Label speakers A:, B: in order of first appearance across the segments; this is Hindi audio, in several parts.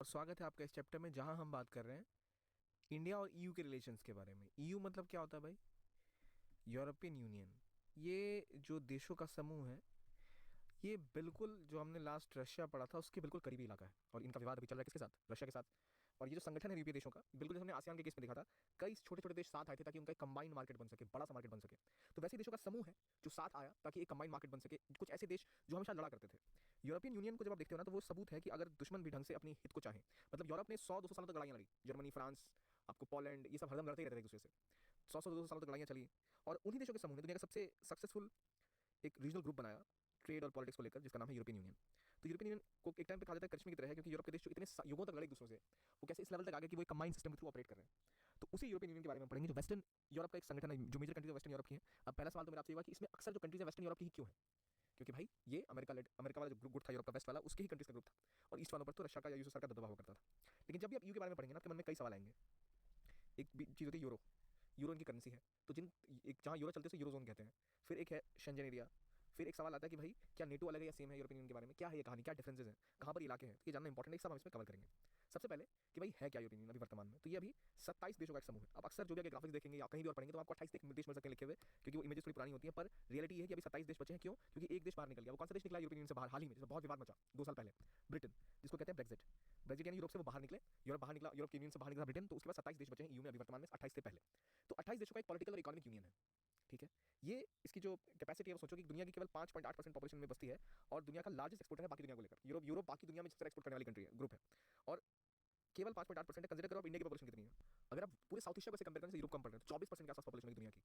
A: और स्वागत है आपका इस चैप्टर में जहां हम बात कर रहे हैं इंडिया और ईयू के रिलेशंस के बारे में। ईयू मतलब क्या होता है भाई? European union. ये जो देशों का समूह है, ये बिल्कुल जो हमने लास्ट रशिया पढ़ा था उसके बिल्कुल करीबी इलाका है। और इनका विवाद अभी चल रहा है किसके साथ? रशिया के साथ। और ये जो संगठन है यूरोपीय देशों का, बिल्कुल जैसे हमने आसियान के केस में देखा था, कई छोटे छोटे देश साथ आए थे ताकि उनका एक कंबाइंड मार्केट बन सके, बड़ा सा मार्केट बन सके। तो वैसे ही देशों का समूह है जो साथ आया ताकि एक कंबाइंड मार्केट बन सके। कुछ ऐसे देश जो हमेशा लड़ा करते थे, यूरोपियन यूनियन को जब आप देखते हो ना, तो वो सबूत है कि अगर दुश्मन भी ढंग से अपनी हित को चाहे, मतलब यूरोप ने 100-200 सालों तक लड़ाइयां लड़ी, जर्मनी, फ्रांस, आपको पोलैंड, ये सब हरदम लड़ते ही रहते थे एक दूसरे से। 100-200 सालों तक लड़ाइयां चली। और उन्हीं देशों के समूह ने दुनिया का सबसे सक्सेसफुल एक रीजनल ग्रुप बनाया ट्रेड और पॉलिटिक्स को लेकर, जिसका नाम है यूरोपियन यूनियन। तो यूरोपियन यूनियन को एक टाइम पे कहा जाता है करिश्मे की तरह है, क्योंकि यूरोप के देश जो इतने युगों तक लड़े एक दूसरे से, वो कैसे इस लेवल तक आ गए कि वो एक कंबाइंड सिस्टम के थ्रू ऑपरेट कर रहे हैं। तो उसी यूरोपियन यूनियन के बारे में पढ़ेंगे, जो वेस्टर्न यूरोप का एक संगठन है, जो मेजर कंट्रीज वेस्टर्न यूरोप की है। अब पहला सवाल तो मेरा आपसे होगा कि इसमें अक्सर जो कंट्रीज है वेस्टर्न यूरोप की ही क्यों है? क्योंकि भाई ये अमेरिका वाला जो ग्रुप था यूरोप का वेस्ट वाला, उसके ही कंट्रीज का ग्रुप था। और ईस्ट वालों पर तो रशिया का या यूएसएसआर का दबदबा हुआ करता था। लेकिन जब भी आप ईयू के बारे में पढ़ेंगे ना, आपके मन में कई सवाल आएंगे। एक चीज़ होती है यूरो। यूरो इनकी करेंसी है। तो जिन एक जहाँ यूरो चलते हैं उसे यूरोजोन कहते हैं। फिर एक है शेंजन एरिया। फिर एक सवाल आता है कि भाई क्या नेटो अलग है या सेम है यूरोपियन यूनियन के बारे में? क्या है ये कहानी, क्या डिफरेंसेस हैं, कहाँ पर इलाके हैं? तो ये जानना इंपॉर्टेंट है, सब हम इसमें कवर करेंगे। सबसे पहले कि भाई है क्या यूरोपियन यूनियन अभी वर्तमान में? तो ये अभी 27 देशों का एक समूह है। अब अक्सर जो भी ग्राफिक्स देखेंगे या कहीं भी और पढ़ेंगे तो आपको 28 देश मिल सकते हैं लिखे हुए, क्योंकि वो इमेजेस थोड़ी पुरानी होती है। पर रियलिटी ये है कि अभी 27 देश बचे हैं। क्यों? क्योंकि एक देश बाहर निकल गया। वो कौन सा देश निकला यूरोपियन यूनियन से बाहर हाल ही में, जिसमें बहुत विवाद मचा 2 साल पहले? ब्रिटेन, जिसको कहते हैं ब्रेक्सिट। ब्रेक्सिट यानी यूरोप से वो बाहर निकले, यूरोप बाहर निकला, यूरोप यूनियन से बाहर निकला ब्रिटेन। तो उसके बाद 27 देश बचे हैं ईयू में अभी वर्तमान में, 28 से पहले। तो 28 देशों का एक पॉलिटिकल और इकोनॉमिक यूनियन है। ठीक है। ये इसकी जो कैपेसिटी है, वो सोचो कि दुनिया की केवल 5.8% पॉपुलेशन में बसती है, और दुनिया का लार्जेस्ट एक्सपोर्टर है बाकी दुनिया को लेकर। यूरोप यूरोप बाकी दुनिया में सबसे एक्सपोर्ट करने वाली कंट्री है, ग्रुप है। और केवल 5.8% है। कंसिडर करो आप इंडिया की पॉपुलेशन कितनी है। अगर आप पूरे साउथ एशिया को कंपेयर करें तो यूरोप कम पड़ रहे हैं, तो 24% के आसपास पॉपुलेशन है दुनिया की।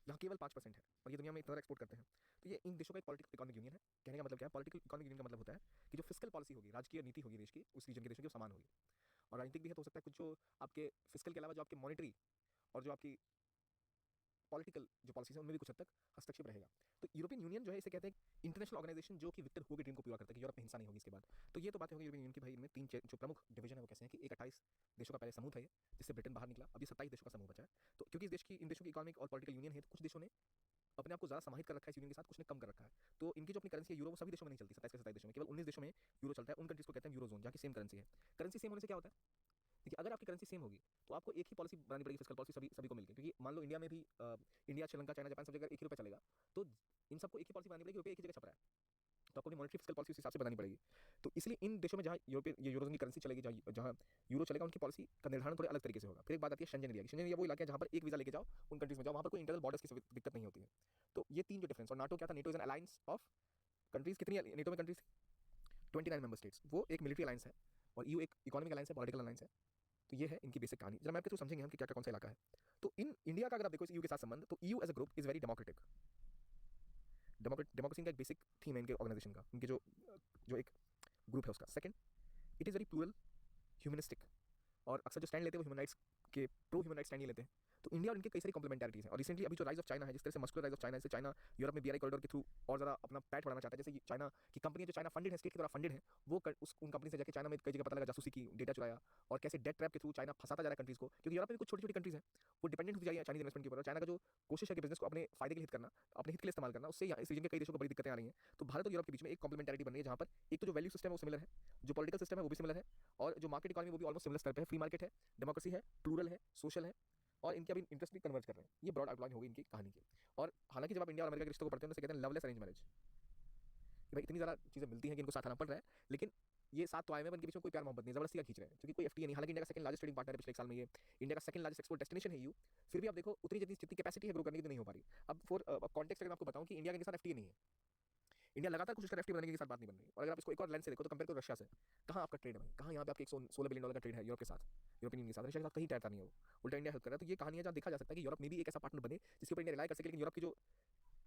A: यहाँ केवल 5% है, और ये दुनिया में इतना एक्सपोर्ट करते हैं। तो ये इन देशों का एक पॉलिटिकल इकोनॉमिक यूनियन है। कहने का मतलब क्या है? पॉलिटिकल इकोनॉमिक यूनियन का मतलब होता है कि जो फिस्कल पॉलिसी होगी, राजकीय नीति होगी देश की, उस रीजन के देशों की वो समान होगी। और राजनीतिक भी है, तो हो सकता है कुछ जो आपके फिस्कल के अलावा जो आपके मॉनिटरी और जो आपकी पॉलिटिकल जो पॉलिसीज है उनमें भी कुछ हद तक हस्तक्षेप रहेगा। तो यूरोपियन यूनियन जो है, इसे कहते हैं इंटरनेशनल ऑर्गेनाइजेशन, जो कि विक्टर हुगो के ड्रीम को पूरा करता है कि यूरोप में हिंसा नहीं होगी इसके बाद। तो ये तो बातें होगी यूरोपियन यूनियन की। भाई इनमें तीन जो प्रमुख डिवीजन है वो कैसे हैं कि एक 28 देशों का पहले समूह था ये, जिससे ब्रिटेन बाहर निकला। अभी 27 देशों का समूह बचा है। तो क्योंकि इन देशों की इकोनॉमिक और पॉलिटिकल यूनियन है, तो कुछ देशों ने अपने आप को ज़्यादा समाहित कर रखा है इस यूनियन के साथ, कुछ ने कम कर रखा है। तो इनकी जो अपनी करेंसी है यूरो, वो सभी देशों में नहीं चलती। 27 के 27 देशों में केवल 19 देशों में यूरो चलता है। उन कंट्रीज को कहते हैं यूरोजोन, जहाँ की सेम करेंसी है। करेंसी सेम होने से क्या होता है? देखिए, अगर आपकी करेंसी सेम होगी तो आपको एक ही पॉलिसी बनानी पड़ेगी, फिस्कल पॉलिसी सभी सभी को मिलकर। क्योंकि मान लो इंडिया में भी इंडिया, श्रीलंका, चाइना, जापान सब जगह एक ही रुपये चलेगा, तो इन सबको एक ही पॉलिसी बनानी पड़ेगी। रुपये एक ही जगह छप रहा है, तो आपको मॉनेटरी फिस्कल पॉलिसी उस हिसाब से बनानी पड़ेगी। तो इसलिए इन देशों में जहाँ यूरोपियन ये यूरोजोन की करेंसी चलेगी, जहाँ जहाँ यूरो चलेगा, उनकी पॉलिसी का निर्धारण थोड़े अलग तरीके से होगा। फिर एक बात आती है शेंजन एरिया की। शेंजन एरिया वो इलाका है जहाँ पर एक वीज़ा लेके जाओ, उन कंट्रीज में जाओ, वहाँ पर कोई इंटरनल बॉर्डर्स की दिक्कत नहीं होती है। तो ये तीन जो डिफरेंस। और नाटो क्या था? NATO is an alliance of countries. कितनी नेटो में कंट्रीज? 29 member states. वो एक मिलिट्री अलायंस है, और यू एक इकोनॉमिक अलायंस है, पॉलिटिकल अलायंस है। तो ये है इनकी बेसिक कहानी। जरा मैं आपके थ्रू समझेंगे हम कि क्या क्या कौन सा इलाका है। तो इन इंडिया का अगर आप देखो इस ईयू के साथ संबंध, तो EU as a group is very democratic. Democracy का एक बेसिक थीम है इनके ऑर्गेनाइजेशन का, इनके जो जो एक ग्रुप है उसका। Second, it is very plural, humanistic. और अक्सर जो स्टैंड लेते हैं वो ह्यूमन राइट्स के प्रो ह्यूमन राइट्स स्टैंड नहीं लेते हैं। तो इंडिया और इनके कई सारी कॉम्प्लीमेंटैरिटीज हैं। और रिसेंटली अभी जो राइज ऑफ चाइना है, जिस तरह से मस्कुलर राइज ऑफ चाइना है, इससे चाइना यूरोप में बीआरआई कॉरिडोर के थ्रू और ज़्यादा अपना पैठ बढ़ाना चाहता है। जैसे चाइना की कंपनी जो चाइना फंडेड है, स्टेट की तरह फंडेड है, वो उन कंपनी से जाकर चाइना में कई जगह पता लगा जासूसी की, डेटा चुराया, और कैसे डेट ट्रैप के थ्रू चाइना फंसाता जा रहा है कंट्रीज को। क्योंकि यूरोप में कुछ छोटी छोटी कंट्रीज हैं, वो डिपेंडेंट होती जा रही है चाइनीज इन्वेस्टमेंट के ऊपर। और चाइना का जो कोशिश है कि बिजनेस को अपने फायदे के लिए हित करना, अपने हित के लिए इस्तेमाल करना, उससे इस रीजन के कई देशों को बड़ी दिक्कतें आ रही हैं। तो भारत और यूरोप के बीच में एक कॉम्प्लीमेंटैरिटी बन रही है, जहाँ पर एक तो जो वैल्यू सिस्टम है वो सिमिलर है, जो पॉलिटिकल सिस्टम है वो भी सिमिलर है, और जो मार्केट इकोनॉमी वो भी ऑलमोस्ट सिमिलर स्तर पे है। फ्री मार्केट है, डेमोक्रेसी है, प्लूरल है, सोशल है, और इनके अभी इंटरेस्ट भी कन्वर्ज कर रहे हैं। ये ब्रॉड आउटलाइन होगी इनकी कहानी की। और हालांकि जब आप इंडिया और अमेरिका के रिश्तों को पढ़ते हैं तो कहते हैं लवलेस अरेंज मैरिज, कि भाई इतनी ज़्यादा चीज़ें मिलती हैं कि इनको साथ आना पड़ रहा है। लेकिन ये साथ तो आए हैं, इनके बीच में कोई प्यार मोहब्बत नहीं, जबरदस्ती का खींच रहे हैं, क्योंकि कोई एफटीए नहीं। हालांकि इंडिया का सेकंड लार्जेस्ट ट्रेडिंग पार्टनर है पिछले एक साल में। ये इंडिया का सेकंड लार्जेस्ट एक्सपोर्ट डेस्टिनेशन है यू। फिर भी आप देखो उतनी जितनी जितनी कैपेसिटी है ग्रो करने की, तो नहीं हो पा रही। अब फॉर कॉन्टेक्स्ट अगर मैं आपको बताऊं कि इंडिया के साथ एफटीए नहीं है, इंडिया लगातार कोशिश कर एफटीए बनाने के साथ बात नहीं बन रही। और अगर आप इसको एक और लेंस से देखो तो कंपेयर करो रशिया से, कहाँ आपका ट्रेड है भाई? कहाँ यहाँ पे आपके $116 बिलियन का ट्रेड है यूरोप के साथ, यूरोपियन यूनियन के साथ? रशिया के साथ कहीं तैरता नहीं है वो, उल्टा इंडिया हेल्प कर रहा है। तो ये कहानी है जहाँ देखा जा सकता है कि यूरोप में भी एक ऐसा पार्टनर बने जिसके ऊपर इंडिया रिलाई कर सके। लेकिन यूरोप की जो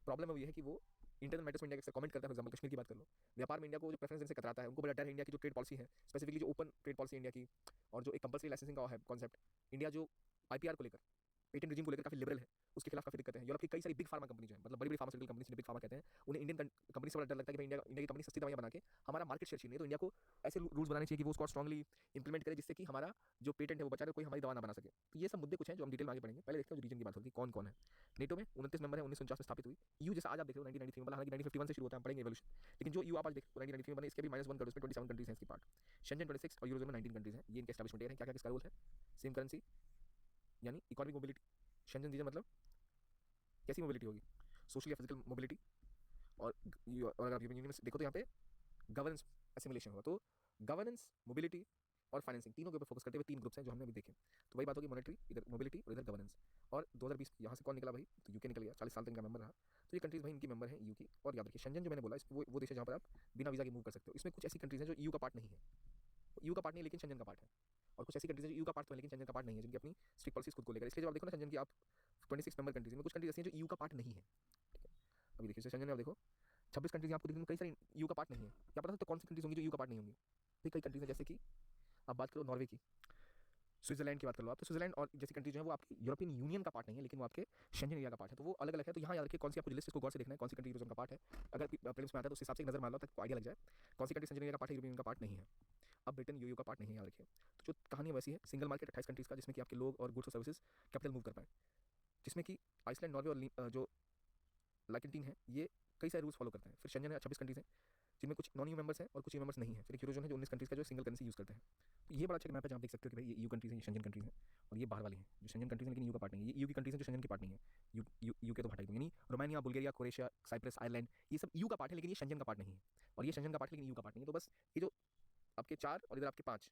A: प्रॉब्लम है वो ये है कि वो इंटरनल मैटर्स में इंडिया से कमेंट करता है। फॉर एग्जाम्पल कश्मीर की बात कर लो, व्यापार में इंडिया को जो प्रेफरेंस देने से कतराता है। उनको बड़ा डर है इंडिया की जो ट्रेड पॉलिसी है, स्पेसिफिकली जो ओपन ट्रेड पॉलिसी इंडिया की, और जो एक कंपल्सरी लाइसेंसिंग का है कॉन्सेप्ट, इंडिया जो आईपीआर को लेकर पेटेंट रिजीम को लेकर काफी लिबरल है, उसके खिलाफ काफी दिक्कतें हैं। यूरोप की कई सारी बिग फार्मा कंपनी जो है, मतलब बड़ी बड़ी फार्मास्यूटिकल कंपनी, बिग फार्मा कहते हैं, उन्हें इंडियन कंपनी से बड़ा डर लगता है कि भाई इंडिया इंडिया की कंपनी सस्ती दवाइयां बना के हमारा मार्केट शेयर छीन रही है। तो इंडिया को ऐसे रूल्स बनाने चाहिए कि वो उसको स्ट्रांगली इंप्लीमेंट करे, जिससे कि हमारा जो पेटेंट है वो बचा रहे, कोई हमारी दवा ना बना सके। तो ये सब मुद्दे कुछ हैं जो हम डिटेल में आगे पढ़ेंगे। पहले देखते हैं जो रीजन की बात होगी, कौन कौन है। नेटो में 29 मेंबर है, 1949 में स्थापित हुई। ईयू जैसा आज आप देख रहे हो 1993 में, हालांकि 1951 से शुरू होता है, हम पढ़ेंगे एवोल्यूशन, लेकिन जो ईयू आप आज देख रहे हो 1993 में बने, इसके भी -1 करोड़, उसमें 27 कंट्रीज हैं इसकी पार्ट। शेंजन 26 और यूरोजोन में 19 कंट्रीज हैं। ये इनके एस्टैब्लिशमेंट ईयर है। क्या क्या किसका रूल है? सेम करेंसी, यानी इकोनॉमिक मोबिलिटी। शेंजन रीजन मतलब कैसी मोबिलिटी होगी? सोशल या फिजिकल मोबिलिटी। और अगर आप यूरोपियन यूनियन में देखो तो यहाँ पे गवर्नेंस एसिमुलेशन होगा। तो गवर्नेंस, मोबिलिटी और फाइनेंसिंग, तीनों के ऊपर फोकस करते हुए 3 ग्रुप्स हैं जो हमने अभी देखे। तो वही बात होगी, मॉनेटरी इधर, मोबिलिटी और इधर गवर्नेंस। और 2020 यहाँ से कौन निकला भाई? तो यूके निकल गया, 40 साल तक इनका मेंबर रहा। तो ये कंट्रीज भाई इनकी मेंबर है ईयू की। और याद रखिए शेंजन जो मैंने बोला, वो देश है जहाँ पर आप बिना वीजा के मूव कर सकते हो। इसमें कुछ ऐसी कंट्रीज हैं जो ईयू का पार्ट नहीं है, ईयू का पार्ट नहीं है लेकिन शेंजन का पार्ट है। और कुछ ऐसी कंट्रीज हैं जो ईयू का पार्ट तो है लेकिन शेंजन का पार्ट नहीं है, जिनकी अपनी स्ट्रिक्ट पॉलिसीज खुद को लेकर। इसलिए जब आप देखो ना शेंजन की आप 26 मेंबर कंट्रीज में कुछ कंट्रीज ऐसी हैं जो ईयू का पार्ट नहीं है। ठीक है, अभी देखिए शेंजन में आप देखो 26 कंट्रीज आपको दिखेंगी, कई सारी ईयू का पार्ट नहीं है। क्या पता तो कौन सी कंट्रीज होंगी जो ईयू का पार्ट नहीं होंगी? तो कई कंट्रीज हैं, जैसे कि आप बात करो नॉर्वे की, स्विट्जरलैंड की बात कर लो आप, तो स्विट्जरलैंड और जैसी कंट्रीज जो है वो आपकी यूरोपियन यूनियन का पार्ट नहीं है, लेकिन वो आपके शेंजन एरिया का पार्ट है। तो वो अलग अलग है। तो यहाँ याद रखिए कौन सी आपको लिस्ट, इसको गौर से देखना है, कौन सी कंट्री यूरोजोन का पार्ट है। अगर प्रीलिम्स में आता है तो उस हिसाब से एक नजर मार लो ताकि आइडिया लग जाए कौन सी कंट्री शेंजन एरिया का पार्ट है, यूरोपियन का पार्ट नहीं है। अब ब्रिटेन यूयू का पार्ट नहीं है, याद रखिए। तो जो कहानी वैसी है, सिंगल मार्केट 28 कंट्रीज का, जिसमें कि आपके लोग और गुड्स और सर्विसेज कैपिटल मूव कर पाए, जिसमें कि आइसलैंड, नॉर्वे और जो लाइकेंटीन है, ये कई सारे रूल्स फॉलो करते हैं। फिर शेंजन है 26 कंट्रीज हैं, जिनमें कुछ नॉन यू मेंबर्स हैं और कुछ यू मेंबर्स नहीं है। फिर एक यूरोजोन है जो 19 कंट्रीज का जो सिंगल करेंसी यूज करते हैं। तो ये बड़ा अच्छा मैप है जहाँ आप देख सकते हो कि भाई ये यू कंट्रीज हैं, ये शेंजन कंट्रीज हैं, और ये बाहर वाली हैं जो शेंजन कंट्रीज हैं लेकिन यू का पार्ट नहीं है। ये यू की कंट्रीज हैं जो शेंजन की पार्ट नहीं है। यू के तो हटा ही दो, यानी Romania, Bulgaria, Croatia, Cyprus, Ireland, ये सब यू का पार्ट है लेकिन ये शेंजन का पार्ट नहीं है। और ये शेंजन का पार्ट है लेकिन यू का पार्ट नहीं है। तो बस ये जो आपके 4 और इधर आपके 5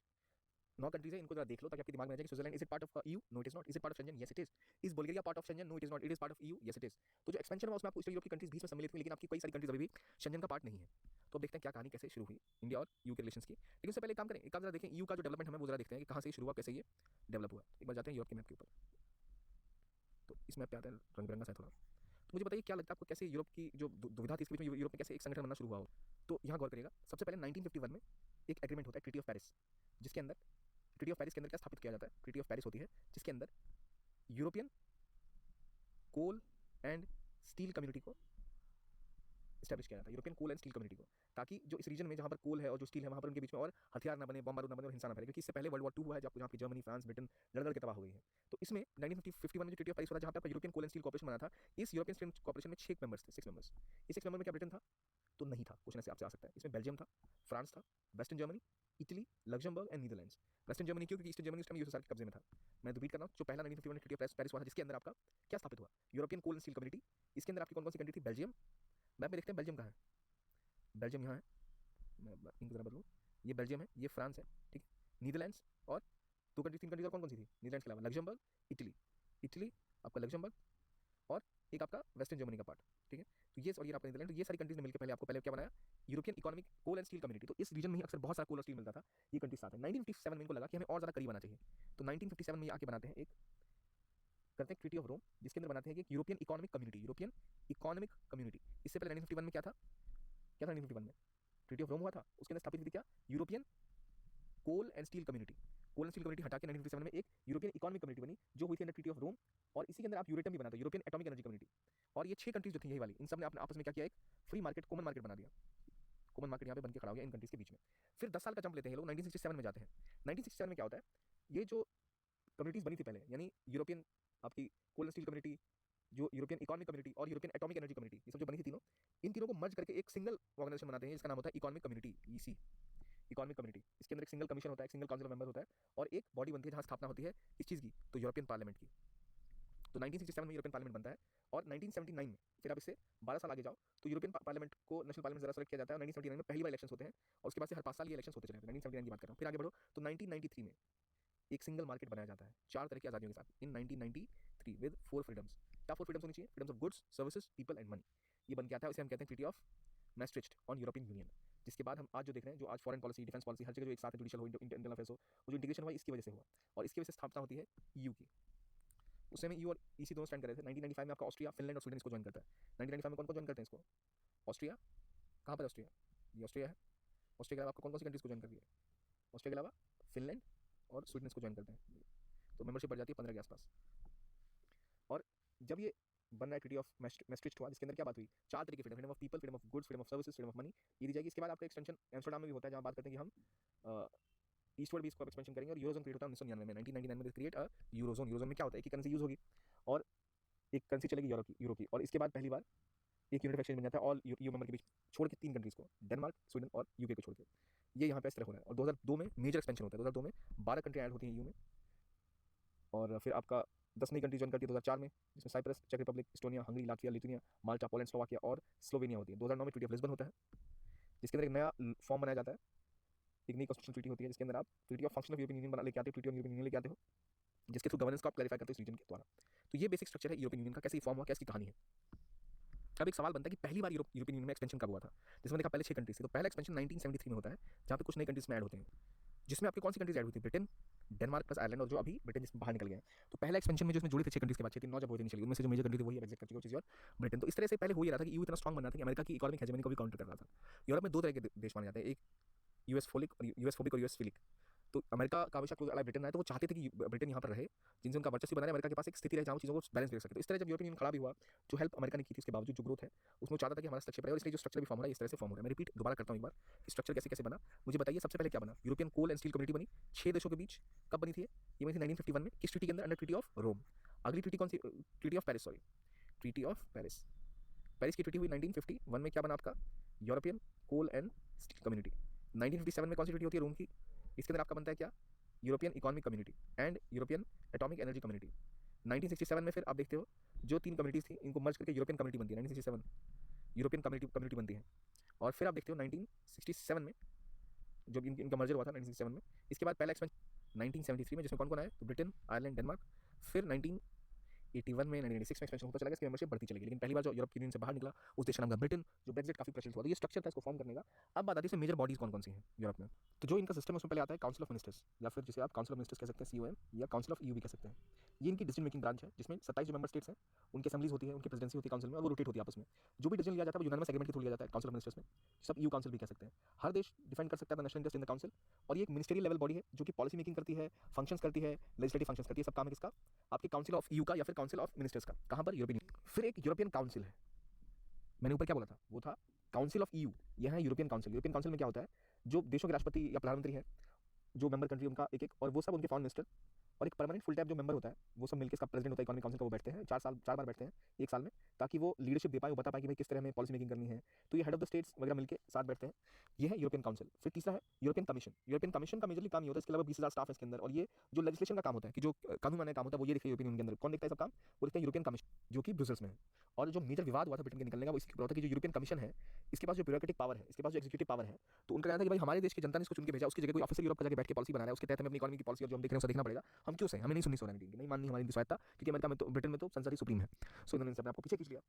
A: 9 कंट्रीज है, इनको जरा देख लो ताकि आपके दिमाग में आ जाए कि Switzerland is it part of EU? No it is not. Is it part of Schengen? Yes it is. Is Bulgaria part of Schengen? No it is not. It is part of EU? Yes it is. तो जो एक्सपेंशन हुआ उसमें आपको ईस्टर्न यूरोप की कंट्रीज बीच में सम्मिलित हुई, लेकिन आपकी कई सारी कंट्रीज अभी भी शेंजन का पार्ट नहीं है। तो अब देखते हैं क्या कहानी कैसे शुरू हुई इंडिया और यू के रिलेशंस की। लेकिन उससे पहले एक काम करें, एक काम जरा देखें यू का जो डेवलपमेंट हमें वो जरा देखते हैं कि कहाँ से शुरू हुआ, कैसे ये डेवलप हुआ। एक बार जाते हैं यूरोप के मैप के ऊपर। तो इस मैप पे आता है रंग बिरंगा सा थोड़ा। तो मुझे बताइए क्या लगता है आपको, कैसे यूरोप की जो दुविधा थी इसके बीच में यूरोप में कैसे एक संगठन बनना शुरू हुआ हो? तो यहाँ गौर करिएगा, सबसे पहले 1951 में एक एग्रीमेंट होता है, ट्रीटी ऑफ पेरिस, जिसके अंदर ट्रीटी ऑफ पेरिस के अंदर क्या स्थापित किया जाता है? ट्रीटी ऑफ पेरिस होती है जिसके अंदर European coal and steel community को स्टैब्लिश किया जाता है, European coal and steel community को, ताकि जो इस रीजन में जहाँ पर कोल है और जो स्टील है वहाँ पर उनके बीच में और हथियार ना बने, बम बारूद ना बने और हिंसा ना फैले। क्योंकि इससे पहले वर्ल्ड वॉर 2 हुआ है जहाँ पे जर्मनी, फ्रांस, ब्रिटेन लड़ के तबाह हो गई है। तो इसमें 1951 में जो ट्रीटी ऑफ पेरिस हुआ जहाँ पे European coal and steel corporation बना था, इस यूरोपियन स्टील कॉर्पोरेशन में 6 मेंबर्स थे, 6 मेंबर्स। इस 6 मेंबर में क्या ब्रिटेन था? तो नहीं था। क्वेश्चन ऐसे आपसे आ सकता है। इसमें बेल्जियम था, फ्रांस था, western Germany, Italy, Luxembourg and Netherlands. Western Germany क्यों? क्योंकि ईस्टर्न जर्मनी उस टाइम यूएसएसआर के कब्जे में था। मैं रिपीट कर रहा हूँ, जो पहला 1951 में ट्रीटी ऑफ पेरिस हुआ था जिसके अंदर आपका क्या स्थापित हुआ? European coal and steel community. इसके अंदर आपकी कौन कौन सी कंट्री थी? बेल्जियम। मैप में देखते हैं बेल्जियम कहाँ है। बेल्जियम यहाँ है, मैं इंक जरा बदलूँ, ये बेल्जियम है, ये फ्रांस है, ठीक है, नीदरलैंड्स और 2 कंट्री 3 कंट्री और कौन कौन सी थी नीदरलैंड्स के अलावा? लग्जमबर्ग, इटली, इटली आपका लग्जमबर्ग, और एक आपका वेस्टर्न जर्मनी का पार्ट, ठीक है। तो ये और ये आपका नीदरलैंड, तो ये सारी कंट्रीज ने मिलकर पहले आपको पहले क्या बनाया? European economic coal and steel community. तो इस रीजन में ही अक्सर बहुत सारा कोल और स्टील मिलता था, ये कंट्रीज साथ है। 1957 में इनको लगा कि हमें और ज़्यादा करीब आना चाहिए, तो 1957 में ये आके बनाते हैं एक, करते हैं ट्रीटी ऑफ रोम, जिसके अंदर बनाते हैं कि European economic community, European economic community. इससे पहले 1951 में क्या था? क्या था 1951 में? ट्रीटी ऑफ रोम हुआ था, उसके अंदर स्थापित हुई थी क्या? European coal and steel community. Coal and steel community हटा के 1957 में एक यूरोपियन इकोनॉमिक कम्युनिटी बनी, जो हुई थी अंडर ट्रीटी ऑफ रोम। और इसी के अंदर आप यूरेटम भी बना था, यूरोपियन एटॉमिक एनर्जी कम्युनिटी। और ये 6 कंट्रीज जो थी यही वाली, इन सब ने अपने आपस में क्या किया? एक फ्री मार्केट, कॉमन मार्केट बना दिया। कॉमन मार्केट यहाँ पे बन के खड़ा हो गया इन कंट्रीज के बीच में। फिर 10 साल का जंप लेते हैं ये लोग, 1967 में जाते हैं। 1967 में क्या होता है? ये जो कम्युनिटीज बनी थी पहले, यानी यूरोपियन आपकी कोल एंड स्टील कम्युनिटी, जो यूरोपियन इकोनॉमिक कम्युनिटी और यूरोपियन एटॉमिक एनर्जी कम्युनिटी, ये सब जो बनी थी तीनों, इन तीनों को मर्ज करके एक सिंगल ऑर्गेनाइजेशन बनाते हैं, जिसका नाम होता है economic community, EC, economic community. इसके अंदर एक सिंगल कमीशन होता है, एक सिंगल काउंसिल ऑफ मेंबर होता है, और एक बॉडी बनती है जहां स्थापना होती है इस चीज़ की, तो यूरोपियन पार्लियामेंट की। तो 1967 में यूरोपियन पार्लियामेंट बनता है, और 1979 में फिर आप इससे 12 साल आगे जाओ तो यूरोपियन पार्लियामेंट को नेशनल पार्लियामेंट जरा सेलेक्ट किया जाता है। 1979 में पहली बार इलेक्शन होते हैं, और उसके बाद से हर 5 साल ये इलेक्शन होते चले जाते हैं। 1979 की बात कर रहा हूँ। फिर आगे बढ़ो तो 1993 में एक सिंगल मार्केट बनाया जाता है 4 तरह की आज़ादियों के साथ, इन 1993 विद 4 फ्रीडम्स। क्या 4 फ्रीडम्स होनी चाहिए? Freedoms of goods, services, people and money. ये बन के आता है, इसे हम कहते हैं treaty of Maastricht on European Union. जिसके बाद हम आज जो देख रहे हैं, जो आज फॉरेन पॉलिसी, डिफेंस पॉलिसी, हर जगह जो एक साथ जुडिशियल हो, इंटरनल अफेयर्स हो, वो जो इंटीग्रेशन हुआ इसकी वजह से हुआ, और इसकी वजह से स्थापना होती है ईयू की। उस समय ईयू और ईसी दोनों स्टैंड कर रहे थे। 1995 में आपका ऑस्ट्रिया, फिनलैंड और स्वीडन इसको ज्वाइन करता है। 1995 में कौन कौन ज्वाइन करते हैं इसको? ऑस्ट्रिया, कहाँ पर ऑस्ट्रिया? ये ऑस्ट्रिया है। ऑस्ट्रिया के अलावा आपको कौन कौन सी कंट्रीज को ज्वाइन कर रही है? ऑस्ट्रिया के अलावा फिनलैंड और स्वीडन इसको ज्वाइन करते हैं। तो मेंबरशिप बढ़ जाती है 15 के आसपास।
B: जब ये बन रहा है ट्रीटी ऑफ मैस्ट्रिक्ट हुआ, जिसके अंदर क्या बात हुई, 4 तरीके freedom, freedom of people, freedom of goods, freedom of services, freedom of money, ये दी जाएगी। इसके बाद आपका एक्सटेंशन एम्स्टरडम में भी होता है, जहाँ बात करते हैं कि हम ईस्टवर्ड भी इसको एक्सपेंशन करेंगे और यूरोजोन क्रिएट होता है 1999 में, 1999 में क्रिएट अ यूरोजोन। यूरोजोन में क्या होता है कि करेंसी यूज होगी और एक करेंसी चलेगी यूरो की, और इसके बाद पहली बार एक यूनिट एक्सचेंज बन जाता है ऑल यू मेंबर के बीच, छोड़ के 3 कंट्रीज को, डेनमार्क, स्वीडन और यूके को छोड़ के। ये यहाँ पे इस तरह हो रहा है। और 2002 में मेजर एक्सपेंशन होता है, 2002 में 12 कंट्री ऐड होती हैं यूयू में, और फिर आपका 10 नई कंट्री ज्वाइन करती है 2004 में, जिसमें साइप्रस, चेक Republic, Estonia, Hungary, Latvia, Lithuania, Malta, Poland, Slovakia और स्लोवेनिया होती है। 2009 में ट्रीटी ऑफ लिस्बन होता है, जिसके अंदर एक नया फॉर्म बनाया जाता है, एक नई कॉन्स्टिट्यूशन ट्रीटी होती है, जिसके अंदर आप treaty of function of European union बना लेके आते हो, ट्रीटी ऑफ यूरोपियन यूनियन लेके आते हो, जिसके थ्रू गवर्नेंस को आप क्लैरिफाई करते हो इस रीजन के द्वारा। तो ये बेसिक स्ट्रक्चर है यूरोपियन यूनियन का, कैसे फॉर्म हुआ, क्या इसकी कहानी है। अब एक सवाल बनता है कि पहली बार यूरोपियन यूनियन में एक्सपेंशन कब हुआ था, जिसमें देखा पहले 6 कंट्रीज थी, तो पहला एक्सपेंशन 1973 में होता है, जहाँ पे कुछ नई कंट्रीज में ऐड होते हैं, जिसमें आपकी कौन सी कंट्रीज ऐड हुई थी, ब्रिटेन, डेनमार्क प्लस आयरलैंड, और जो अभी ब्रिटेन जिसमें बाहर निकल गया है। तो पहला एक्सपेंशन में जो इसमें जुड़ी थी 6 कंट्रीज के बाद 6 3 9 जब हुई थी इनिशियली, उनमें से जो मेजर कंट्री थी वही एग्जिट कर चुकी है, और ब्रिटेन। तो इस तरह से पहले हो ही रहा था कि ईयू इतना स्ट्रांग बन रहा था कि अमेरिका की इकोनॉमिक हेजेमनी को भी काउंटर कर रहा था। यूरोप में 2 तरह के देश माने जाते हैं, एक यूएस फोबिक और यूएस फिलिक। तो अमेरिका का हमेशा क्लोज अलाइ ब्रिटेन है, तो वो चाहते थे कि ब्रिटेन यहाँ पर रहे, जिनसे उनका वर्चस्व बना रहे, अमेरिका के पास एक स्थिति रहे जहाँ चीज़ों को बैलेंस कर सके। तो इस तरह जब यूरोपियन यूनियन खड़ा भी हुआ, जो हेल्प अमेरिका ने की थी, उसके बावजूद जो ग्रोथ है उसमें वो चाहता था कि हमारा स्ट्रक्चर रहे, और इसलिए जो स्ट्रक्चर भी फॉर्म हो रहा है इस तरह से फॉर्म हो रहा है। मैं रिपीट दोबारा करता हूँ एक बार, स्ट्रक्चर कैसे कैसे बना, मुझे बताइए। सबसे पहले क्या बना, European coal and steel community बनी 6 देशों के बीच। कब बनी थी ये बनी थी 1951 में, किस ट्रीटी के अंदर, अंडर ट्रीटी ऑफ रोम। अगली ट्रीटी कौन सी, treaty of Paris, sorry treaty of Paris. Paris की ट्रीटी हुई 1951 में, क्या बना आपका, European coal and steel community. 1957 में कौन सी ट्रीटी होती है, रोम की, इसके अंदर आपका बनता है क्या, European economic community and European atomic energy community. 1967 में फिर आप देखते हो जो 3 कम्युनिटीज थी इनको मर्ज करके यूरोपियन कम्युनिटी बनती है, 1967 यूरोपियन कम्युनिटी बनती है। और फिर आप देखते हो 1967 में जब इनका मर्जर हुआ था 1967 में, इसके बाद पहला एक्सपेंशन 1973 में, जिसमें कौन कौन आया, तो ब्रिटेन, आयरलैंड, डेनमार्क। फिर 1981 में, 1986 में एक्सपेंशन होता चला गया, इसकी मेंबरशिप बढ़ती चली गई। लेकिन पहली बार जो यूरोप यूनियन से बाहर निकला उस देश का नाम था ब्रिटेन, जो ब्रेक्जिट काफी प्रचलित हुआ। तो ये स्ट्रक्चर था इसको फॉर्म करने का। अब बात आती है मेजर बॉडीज कौन कौन सी हैं यूरोप में। तो जो इनका सिस्टम है उसमें पहले आता है काउंसिल ऑफ मिनिस्टर्स, या फिर जिसे आप काउंसिल ऑफ मिनिस्टर्स कह सकते हैं, COM, या काउंसिल ऑफ EU भी कह सकते हैं। ये इनकी डिसीजन मेकिंग ब्रांच है, जिसमें 27 जो मेंबर स्टेट्स हैं उनकी असेंबलीज होती है, उनकी प्रेसिडेंसी होती है काउंसिल में, और वो रोटेट होती है आपस में। जो भी डिसीजन लिया जाता है वो यूनानिमस एग्रीमेंट के थ्रू लिया जाता है काउंसिल ऑफ मिनिस्टर्स में, सब EU काउंसिल भी कह सकते हैं। हर देश डिफाइन कर सकता है national interest in the council, और ये एक मिनिस्ट्रियल लेवल बॉडी है जो कि पॉलिसी मेकिंग करती है, फंक्शंस करती है, लेजिस्लेटिव फंक्शंस करती है। सब काम है किसका, आपके काउंसिल ऑफ EU का या फिर काउंसिल ऑफ मिनिस्टर्स का। कहां पर, यूरोपियन। फिर एक यूरोपियन काउंसिल है, मैंने ऊपर क्या बोला था, वो था काउंसिल ऑफ EU, यह है यूरोपियन काउंसिल। यूरोपियन काउंसिल में क्या होता है, जो देशों के राष्ट्रपति या प्रधानमंत्री हैं, जो मेंबर कंट्री उनका एक एक, और वो सब उनके फॉरेन मिनिस्टर, और एक परमानेंट फुल टाइम जो मेंबर होता है वो सब मिलकर इसका प्रेसिडेंट होता है इकोनॉमिक काउंसिल का, वो बैठते हैं 4 बार बैठते हैं एक साल में, ताकि वो लीडरशिप दे पाए, वो बता पाए कि भाई किस तरह हमें पॉलिसी मेकिंग करनी है। तो ये हेड ऑफ द स्टेट्स वगैरह मिलकर साथ बैठते हैं, ये है यूरोपियन काउंसिल। फिर तीसरा है यूरोपियन कमीशन। यूरोपियन कमीशन का मेजरली काम ये होता है, इसके अलावा 20,000 स्टाफ है इसके अंदर, और ये जो लेजिस्लेशन का काम होता है कि जो कानून बनाने का काम होता है वो ये देखिए यूरोपियन यूनियन के अंदर कौन देखता है सब काम, वो देखता है यूरोपियन कमीशन, जो कि ब्रुसेल्स में है। और जो मेजर विवाद हुआ था ब्रिटेन के निकलने का, वो इसके ऊपर होता है कि जो यूरोपियन कमीशन है इसके पास जो ब्यूरोक्रेटिक पावर है, इसके पास जो एग्जीक्यूटिव पावर है, तो उनका कहना था कि भाई हमारे देश की जनता ने इसको चुन के भेजा, उसकी जगह कोई ऑफिसर यूरोप का जाके बैठ के पॉलिसी बना रहा है, उसके तहत हमें अपनी इकोनॉमी की पॉलिसी और जो हम देख रहे हैं उसे देखना पड़ेगा, हम क्यों से, हमें नहीं सुननी सोलह नहीं माननी हमारी स्वायत्ता, क्योंकि अमेरिका में तो, ब्रिटेन में तो संसद ही सुप्रीम है। सो इन्होंने अपने आपको पीछे खींच लिया।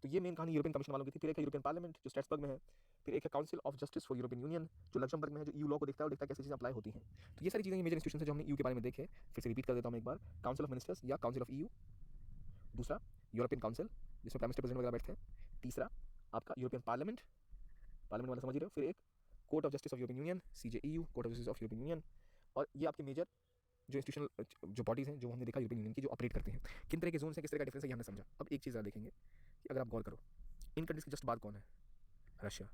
B: तो ये मेन कहानी यूरोपियन कमीशन वालों की थी। फिर एक है यूरोपियन पार्लियामेंट जो स्ट्रैसबर्ग में है। फिर एक है council of justice for European union जो लक्समबर्ग में है, जो EU लॉ को देखता है और देखता है कैसे चीजें अप्लाई होती हैं। तो ये सारी चीजें मेजर इंस्टीट्यूशन है जो हमने EU के बारे में देखे। फिर से रिपीट कर देता हूँ एक बार, काउंसिल ऑफ मिनिस्टर्स या काउंसिल ऑफ EU, दूसरा यूरोपियन काउंसिल जिसमें प्राइम मिनिस्टर प्रेसिडेंट वगैरह बैठते हैं, तीसरा आपका यूरोपियन पार्लियामेंट, पार्लियामेंट वाला समझ रहे हो, फिर एक court of justice of European union, CJEU, court of justice of European union. और ये आपके मेजर जो इंस्टीट्यूशनल जो बॉडीज हैं जो हमने देखा यूरोपियन यूनियन की, जो ऑपरेट करते हैं, किन तरह के जोन है, किस तरह का डिफरेंस है, ये हमने समझा। अब एक चीज़ ज़रा देखेंगे कि अगर आप गौर करो, इन कंट्रीज के जस्ट बाद कौन है, रशिया।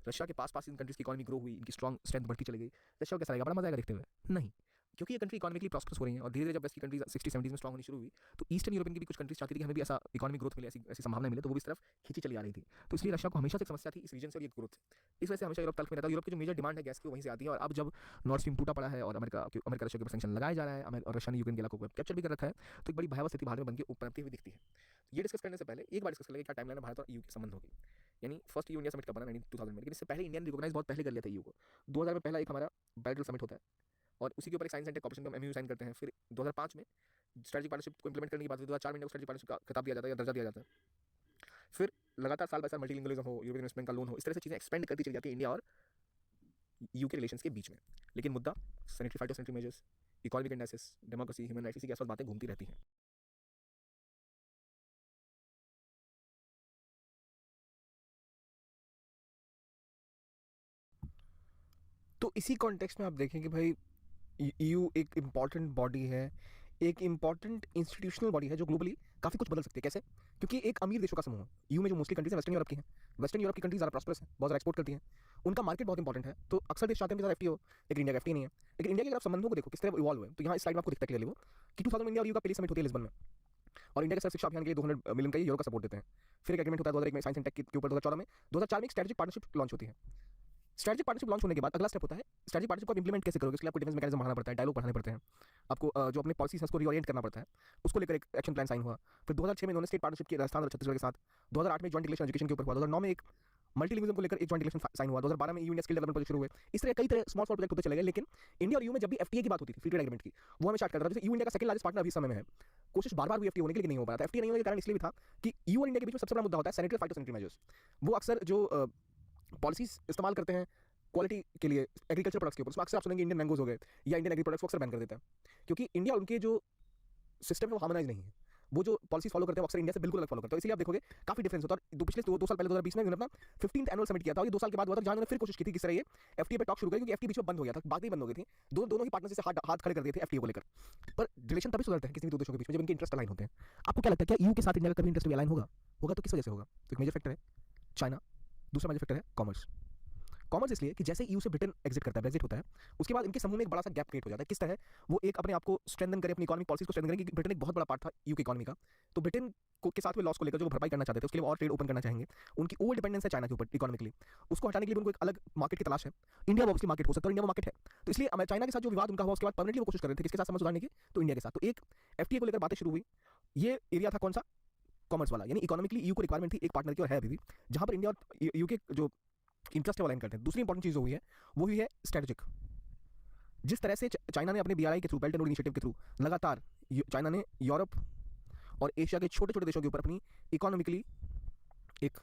B: रशिया के पास इन कंट्रीज की इकोनॉमी ग्रो हुई, इनकी स्ट्रॉन्ग स्ट्रेंथ बढ़ती चली गई। रशिया को कैसा लगेगा, बड़ा मजा आएगा देखते हुए, नहीं, क्योंकि ये कंट्री इकोनॉमिकली प्रॉस्परस हो रही है, और धीरे धीरे जब वेस्ट की कंट्रीज 60-70 में स्ट्रॉन्ग होनी शुरू हुई, तो ईस्टर्न यूरोपियन की भी कुछ कंट्रीज चाहती थी कि हमें भी ऐसा इकोनॉमिक ग्रोथ मिले, ऐसी संभावना मिले, तो वो भी इस तरफ खींची चली आ रही थी। तो इसलिए रशिया को हमेशा से एक समस्या थी इस रीजन से, और ये ग्रोथ इस वजह से हमेशा यूरोप तल्ख में रहता है। यूरोप की जो मेजर डिमांड है गैस की वहीं से आती है, और अब जब नॉर्थ स्ट्रीम टूटा पड़ा है और अमेरिका रशिया के ऊपर सैंक्शन लगाया जा रहा है, और रशिया ने यूक्रेन के इलाकों को कैप्चर भी कर रखा है, तो एक बड़ी भयावह स्थिति भारत में बनकर उपनती हुई दिखती है। ये डिस्कस करने से पहले एक बार डिस्कस कर लेंगे क्या टाइमलाइन है भारत और EU के संबंध होगी। यानी फर्स्ट EU इंडिया समिट कब बना, 2000 में, लेकिन इससे पहले इंडिया ने रिकॉग्नाइज बहुत पहले कर लिया था EU को। 2000 में पहला एक हमारा बायलैटरल समिट होता है, और उसी के ऊपर एक साइंस एंड टेक कॉर्पोरेशन का MOU साइन करते हैं। फिर 2005 में स्ट्रेटेजिक पार्टनरशिप को इंप्लीमेंट करने की बात हुई, 2004 में इंडिया को स्ट्रेटेजिक पार्टनरशिप का खिताब दिया जाता है या दर्जा दिया जाता है। फिर लगातार साल बाय साल मल्टीलिंगुअलिज्म हो, यूरोपियन इन्वेस्टमेंट का लोन हो, इस तरह से चीज़ें एक्सपेंड करती चली जाती है इंडिया और EU के रिलेशंस के बीच में। लेकिन मुद्दा sanitary phytosanitary measures, economic indices, democracy, human rights, इसी के आसपास बातें घूमती रहती हैं।
A: तो इसी कॉन्टेक्स्ट में आप देखें कि भाई EU एक इम्पॉर्टेंट बॉडी है, एक इम्पॉर्टेंट इंस्टीट्यूशनल बॉडी है जो ग्लोबली
B: काफ़ी कुछ बदल सकती है। कैसे? क्योंकि एक अमीर देशों का समूह है। ईयू में जो मोस्टली कंट्रीज़ हैं वेस्टर्न यूरोप की हैं। वेस्टर्न यूरोप की कंट्रीज़ ज़्यादा प्रॉस्परस हैं, बहुत ज़्यादा एक्सपोर्ट करती हैं। उनका मार्केट बहुत इंपॉर्टेंट है, तो अक्सर देश चाहते हैं कि ज़्यादा एफटीए हो, लेकिन इंडिया का एफटीए नहीं है। लेकिन इंडिया के अगर आप संबंधों को देखो किस तरह इवॉल्व हुए, तो यहाँ इस स्लाइड में आपको दिखता है क्लियरली वो कि 2000 में इंडिया और ईयू का पहली समिट होती है लिस्बन में, और इंडिया के साथ शिक्षा अभियान के लिए 200 मिलियन का यूरो का सपोर्ट देते हैं। फिर एक एग्रीमेंट होता है 2001 में साइंस एंड टेक के ऊपर, 2014 में, 2004 में एक स्ट्रेटेजिक पार्टनरशिप लॉन्च होती है। स्ट्रेटेजिक पार्टनरशिप लॉन्च होने के बाद अगला स्टेप होता है स्ट्रेटेजिक पार्टनरशिप को इंप्लीमेंट कैसे करोगे, इसके लिए आपको डिफेंस मैकेनिज्म बढ़ाना पड़ता है, डायलॉग बढ़ाने पड़ते हैं, आपको जो अपने पॉलिसीज है उसको रीओरिएंट करना पड़ता है, उसको लेकर एक एक्शन प्लान साइन हुआ। फिर 2006 में इन्होंने स्टेट पार्टनरशिप की राजस्थान और छत्तीसगढ़ के साथ, 2008 में जॉइंट डिक्लेरेशन एजुकेशन के ऊपर हुआ, 2009 में एक मल्टीलिंग्विज्म को लेकर एक जॉइंट डिक्लेरेशन साइन हुआ, 2012 में EU India skill development project शुरू हुए। इस तरह कई तरह स्मॉल स्मॉल प्रोजेक्ट होते चले गए, लेकिन इंडिया और ईयू में जब भी एफटीए की बात होती थी, फ्री ट्रेड एग्रीमेंट की, वो हमें स्टार्ट करता था। जैसे ईयू इंडिया का सेकंड लार्जेस्ट पार्टनर अभी समय में है, कोशिश बार बार हुई एफटीए होने की, लेकिन नहीं हो पाया था। एफटीए नहीं होने के कारण इसलिए भी था कि ईयू और इंडिया के बीच में सबसे बड़ा मुद्दा होता है सैनिटरी फाइटोसैनिटरी मेजर्स। वो अक्सर जो पॉलिसीज इस्तेमाल करते हैं क्वालिटी के लिए एग्रीकल्चर प्रोडक्ट्स के ऊपर, उसमें अक्सर आप सुनेंगे इंडियन मैंगोज हो गए या इंडियन एग्री प्रोडक्ट्स को अक्सर बैन कर देता है, क्योंकि इंडिया उनके जो सिस्टम है वो हार्मोनाइज नहीं है। वो जो पॉलिसीज फॉलो करते हैं वो अक्सर इंडिया से बिल्कुल अलग फॉलो करते हैं, इसलिए आप देखोगे काफी डिफरेंस होता है। पिछले 2 साल पहले 2020 में उन्होंने अपना 15th एनुअल समिट किया था, और ये 2 साल के बाद हुआ था, जहां उन्होंने फिर कोशिश की थी किस तरह ये एफटीए पे टॉक शुरू करें, क्योंकि एफटीए बीच में बंद हो गया था, बातें बंद हो गई थी, दोनों ही पार्टनर से हाथ खड़े कर दिए थे एफटीए को लेकर। पर रिलेशन तभी सुधरते हैं किसी भी दो देशों के बीच में जब इनके इंटरेस्ट अलाइन होते हैं। आपको क्या लगता है, क्या ईयू के साथ इंडिया का कभी इंटरेस्ट अलाइन होगा तो किस वजह से होगा? तो एक मेजर फैक्टर है चाइना, दूसरा मेजर फैक्टर है कॉमर्स। कॉमर्स इसलिए कि जैसे ईयू से ब्रिटेन एग्जिट करता है, ब्रेक्जिट होता है, उसके बाद इनके समूह में एक बड़ा सा गैप क्रिएट हो जाता है। किस तरह? वो एक अपने आप को स्ट्रेंथन करे, अपनी इकोनॉमिक पॉलिसीज को स्ट्रेंथन करे, कि ब्रिटेन एक बहुत बड़ा पार्ट था ईयू की इकोनॉमी का, तो ब्रिटेन को के साथ में लॉस को लेकर जो भरपाई करना चाहते थे, उसके लिए और ट्रेड ओपन करना चाहेंगे। उनकी ओवर डिपेंडेंस है चाइना के ऊपर इकोनॉमिकली, उसको हटाने के लिए उनको एक अलग मार्केट की तलाश है। इंडिया वो मार्केट हो सकता है, इंडिया वो मार्केट है, तो इसलिए चाइना के साथ जो विवाद उनका हुआ, उसके बाद परमानेंटली वो कोशिश कर रहे थे किसके साथ समझ सुधारने की, तो इंडिया के साथ। तो एक एफटीए को लेकर बातें शुरू हुई, ये एरिया था कौन सा? कॉमर्स वाला, यानी इकोनॉमिकली ईयू को रिक्वायरमेंट थी एक पार्टनर की, और है अभी भी, जहां पर इंडिया और ईयू के जो इंटरेस्ट है वो अलाइन करते हैं। दूसरी इंपॉर्टेंट चीज हुई है वो हुई है स्ट्रेटेजिक। जिस तरह से चाइना ने अपने बीआरआई के through, belt and road initiative के थ्रू, लगातार चाइना ने यूरोप और एशिया के छोटे छोटे देशों के ऊपर अपनी इकोनॉमिकली एक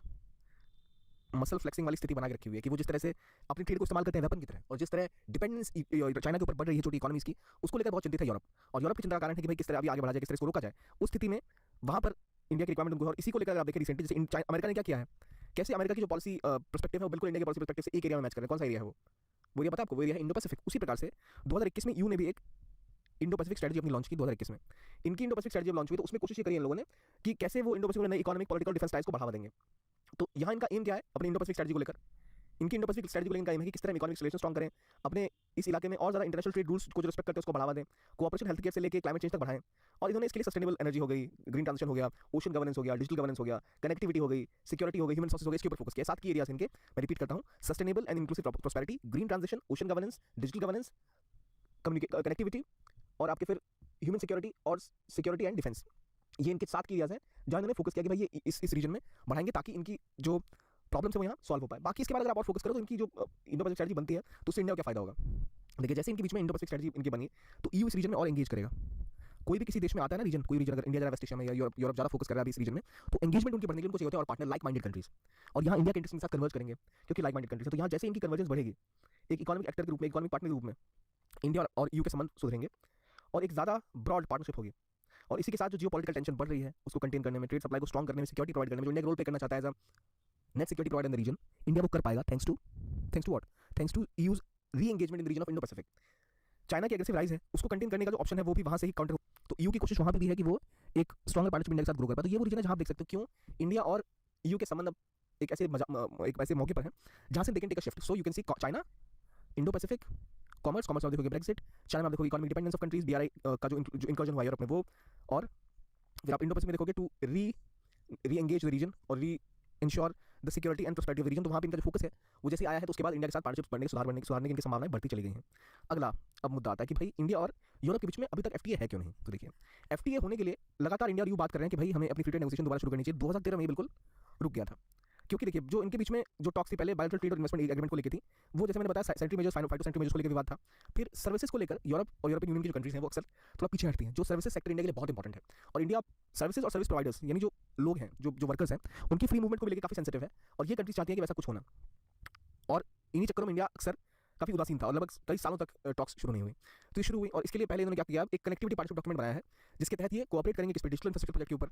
B: मसल फ्लेक्सिंग वाली स्थिति बना के रखी हुई है, कि वो जिस तरह से अपनी ट्रेड को इस्तेमाल करते हैं वेपन की तरह, और जिस तरह डिपेंडेंस चाइना के ऊपर बढ़ रही है छोटी इकोनॉमीज की, उसको लेकर बहुत चिंतित है यूरोप। और यूरोप की चिंता का कारण है कि भाई किस तरह अभी आगे बढ़ा जाए, किस तरह इसको रोका जाए। उस स्थिति में वहां पर इंडिया की रिक्वायरमेंट उनको है, और इसी को लेकर आप देखें रिसेंटली जैसे अमेरिका ने क्या किया है, कैसे अमेरिका की जो पॉलिसी पर्सपेक्टिव है वो बिल्कुल इंडिया की पॉलिसी पर्सपेक्टिव से एक एरिया में मैच कर रहा है। कौन सा एरिया है वो एरिया पता है आपको? वो एरिया है इंडो पैसिफिक। उसी प्रकार से 2021 में ईयू ने भी एक इंडो पैसिफिक स्ट्रेटजी अपनी लॉन्च की 2021 में। इनकी इंडो पैसिफिक स्ट्रेटजी लॉन्च हुई तो उसमें कोशिश ये करी इन लोगों ने कि कैसे वो इंडो पैसिफिक में नई इकोनॉमिक पॉलिटिकल डिफेंस टाइज को बढ़ावा देंगे। तो यहाँ इनका एम क्या है अपनी इंडो पैसिफिक स्ट्रेटजी को लेकर? इनकी इंडो पैसिफिक स्ट्रेटजी को लेकर एम है कि किस तरह इकोनॉमिक रिलेशन स्ट्रॉन्ग करें, अपने इस इलाके में और ज़्यादा इंटरनेशनल ट्रेड रूल्स को जो रिस्पेक्ट करते हैं उसको बढ़ावा दें, कोऑपरेशन हेल्थ केयर से लेकर क्लाइमेट चेंज तक बढ़ाएं। और इन्होंने इसके लिए सस्टेनेबल एनर्जी हो गई, ग्रीन ट्रांजिशन हो गया, ओशन गवर्नेंस हो गया, डिजिटल गवर्नेंस हो गया, कनेक्टिविटी हो गई, सिक्योरिटी हो गई, ह्यूमन रिसोर्सेज हो गई, इसके ऊपर फोकस किया। 7 की एरियाज इनके, मैं रिपीट करता हूँ, sustainable and inclusive prosperity, green transition, ocean governance, digital governance, connectivity, और आपके फिर ह्यूमन सिक्योरिटी और सिक्योरिटी एंड डिफेंस। ये इनके 7 की एरियाज हैं जहाँ इन्होंने फोकस किया कि भाई ये इस रीजन में बढ़ाएंगे ताकि इनकी जो प्रॉब्लम है वो यहाँ सॉल्व हो पाए। बाकी इसके बाद अगर आप और फोकस करो तो इनकी जो इंडो पैसिफिक स्ट्रेटजी बनती है तो उससे इंडिया को क्या फायदा होगा? देखिए जैसे इनके बीच में इंडो पैसिफिक स्ट्रेटजी इनकी बनी तो ईयू इस रीजन में और एंगेज करेगा। कोई भी किसी देश में आता है ना रीजन, कोई रीजन अगर इंडिया ज़्यादा वेस्ट एशिया में या यूरोप ज़्यादा फोकस कर रहा है इस रीजन में, तो एंगेजमेंट उनकी बढ़ने के लिए उनको चाहिए होता है और पार्टनर लाइक माइंडेड कंट्रीज। और यहाँ इंडिया के इंटरेस्ट के साथ कन्वर्ज करेंगे क्योंकि लाइक माइंडेड कंट्रीज है। तो यहाँ जैसे इनकी कन्वर्जेंस बढ़ेगी, एक इकोनॉमिक एक्टर के रूप में, इकोनॉमिक पार्टनर के रूप में इंडिया और ईयू के संबंध सुधरेंगे और एक ज़्यादा ब्रॉड पार्टनरशिप होगी। और इसी के साथ जो जियोपॉलिटिकल टेंशन बढ़ रही है उसको कंटेन करने में, ट्रेड सप्लाई को स्ट्रॉन्ग करने में, सिक्योरिटी प्रोवाइड करने में जो इंडिया रोल प्ले करना चाहता है as a net security provider in the region, India वो कर पाएगा thanks to what? Thanks to EU's reengagement in the region of Indo Pacific. China की एग्रेसिव राइज है उसको कंटेन करने का जो ऑप्शन है वो भी वहाँ से ही काउंटर। तो ईयू की कोशिश वहाँ पे भी है कि वो एक स्ट्रॉन्गर पार्टनरशिप इंडिया के साथ ग्रो कर पाए। तो ये वो रीजन है जहाँ आप देख सकते हो क्यों इंडिया और ईयू के संबंध एक ऐसे मौके पर है जहाँ से they can take a shift. So you can see China, Indo Pacific, commerce में देखोगे ब्रेक्सिट, चाइना में आप देखोगे economic dependence of countries, BRI का जो इंकर्जन हुआ यूरोप में वो, और फिर आप इंडो पैसिफिक में देखोगे टू री एंगेज द रीजन और reinsure the security and prosperity of the region. तो वहाँ पे इनका जो फोकस है वो जैसे आया है तो उसके बाद इंडिया के साथ पार्टनरशिप बढ़ने सुधारने की इनकी संभावनाएं बढ़ती चली गई हैं। अगला अब मुद्दा आता है कि भाई इंडिया और यूरोप के बीच में अभी तक एफटीए है क्यों नहीं? तो देखिए एफटीए होने के लिए लगातार इंडिया और यू बात कर रहे हैं कि भाई हमें अपनी फ्री ट्रेड नेगोशिएशन दोबारा शुरू करनी चाहिए। 2013 में बिल्कुल रुक गया था क्योंकि देखिए जो इनके बीच में जो टॉक्स थी पहले बायोलैटरल ट्रेड और इन्वेस्टमेंट एग्रीमेंट को लेकर थी, वो जैसे मैंने बताया सैनिटरी मेजर्स, फाइटोसैनिटरी मेजर्स को लेकर विवाद था। फिर सर्विसेज को लेकर यूरोप और यूरोपियन यूनियन की जो कंट्रीज हैं वो अक्सर थोड़ा पीछे हटती हैं। जो सर्विसेज सेक्टर इंडिया के लिए बहुत इंपॉर्टेंट है और इंडिया सर्विसेज और सर्विस प्रोवाइडर्स यानी जो लोग हैं, जो वर्कर्स हैं, उनकी फ्री मूवमेंट को लेकर काफी सेंसिटिव है और ये कंट्रीज चाहती है कि वैसा कुछ होना। और इन्हीं चक्करों में इंडिया अक्सर काफी उदासीन था और लगभग कई सालों तक टॉक्स शुरू नहीं हुई। तो ये शुरू हुई और इसके लिए पहले इन्होंने क्या किया, एक कनेक्टिविटी पार्टनरशिप डॉक्यूमेंट बनाया है जिसके तहत ये कोऑपरेट करेंगे किस पे, डिजिटल इंफ्रास्ट्रक्चर प्रोजेक्ट के ऊपर।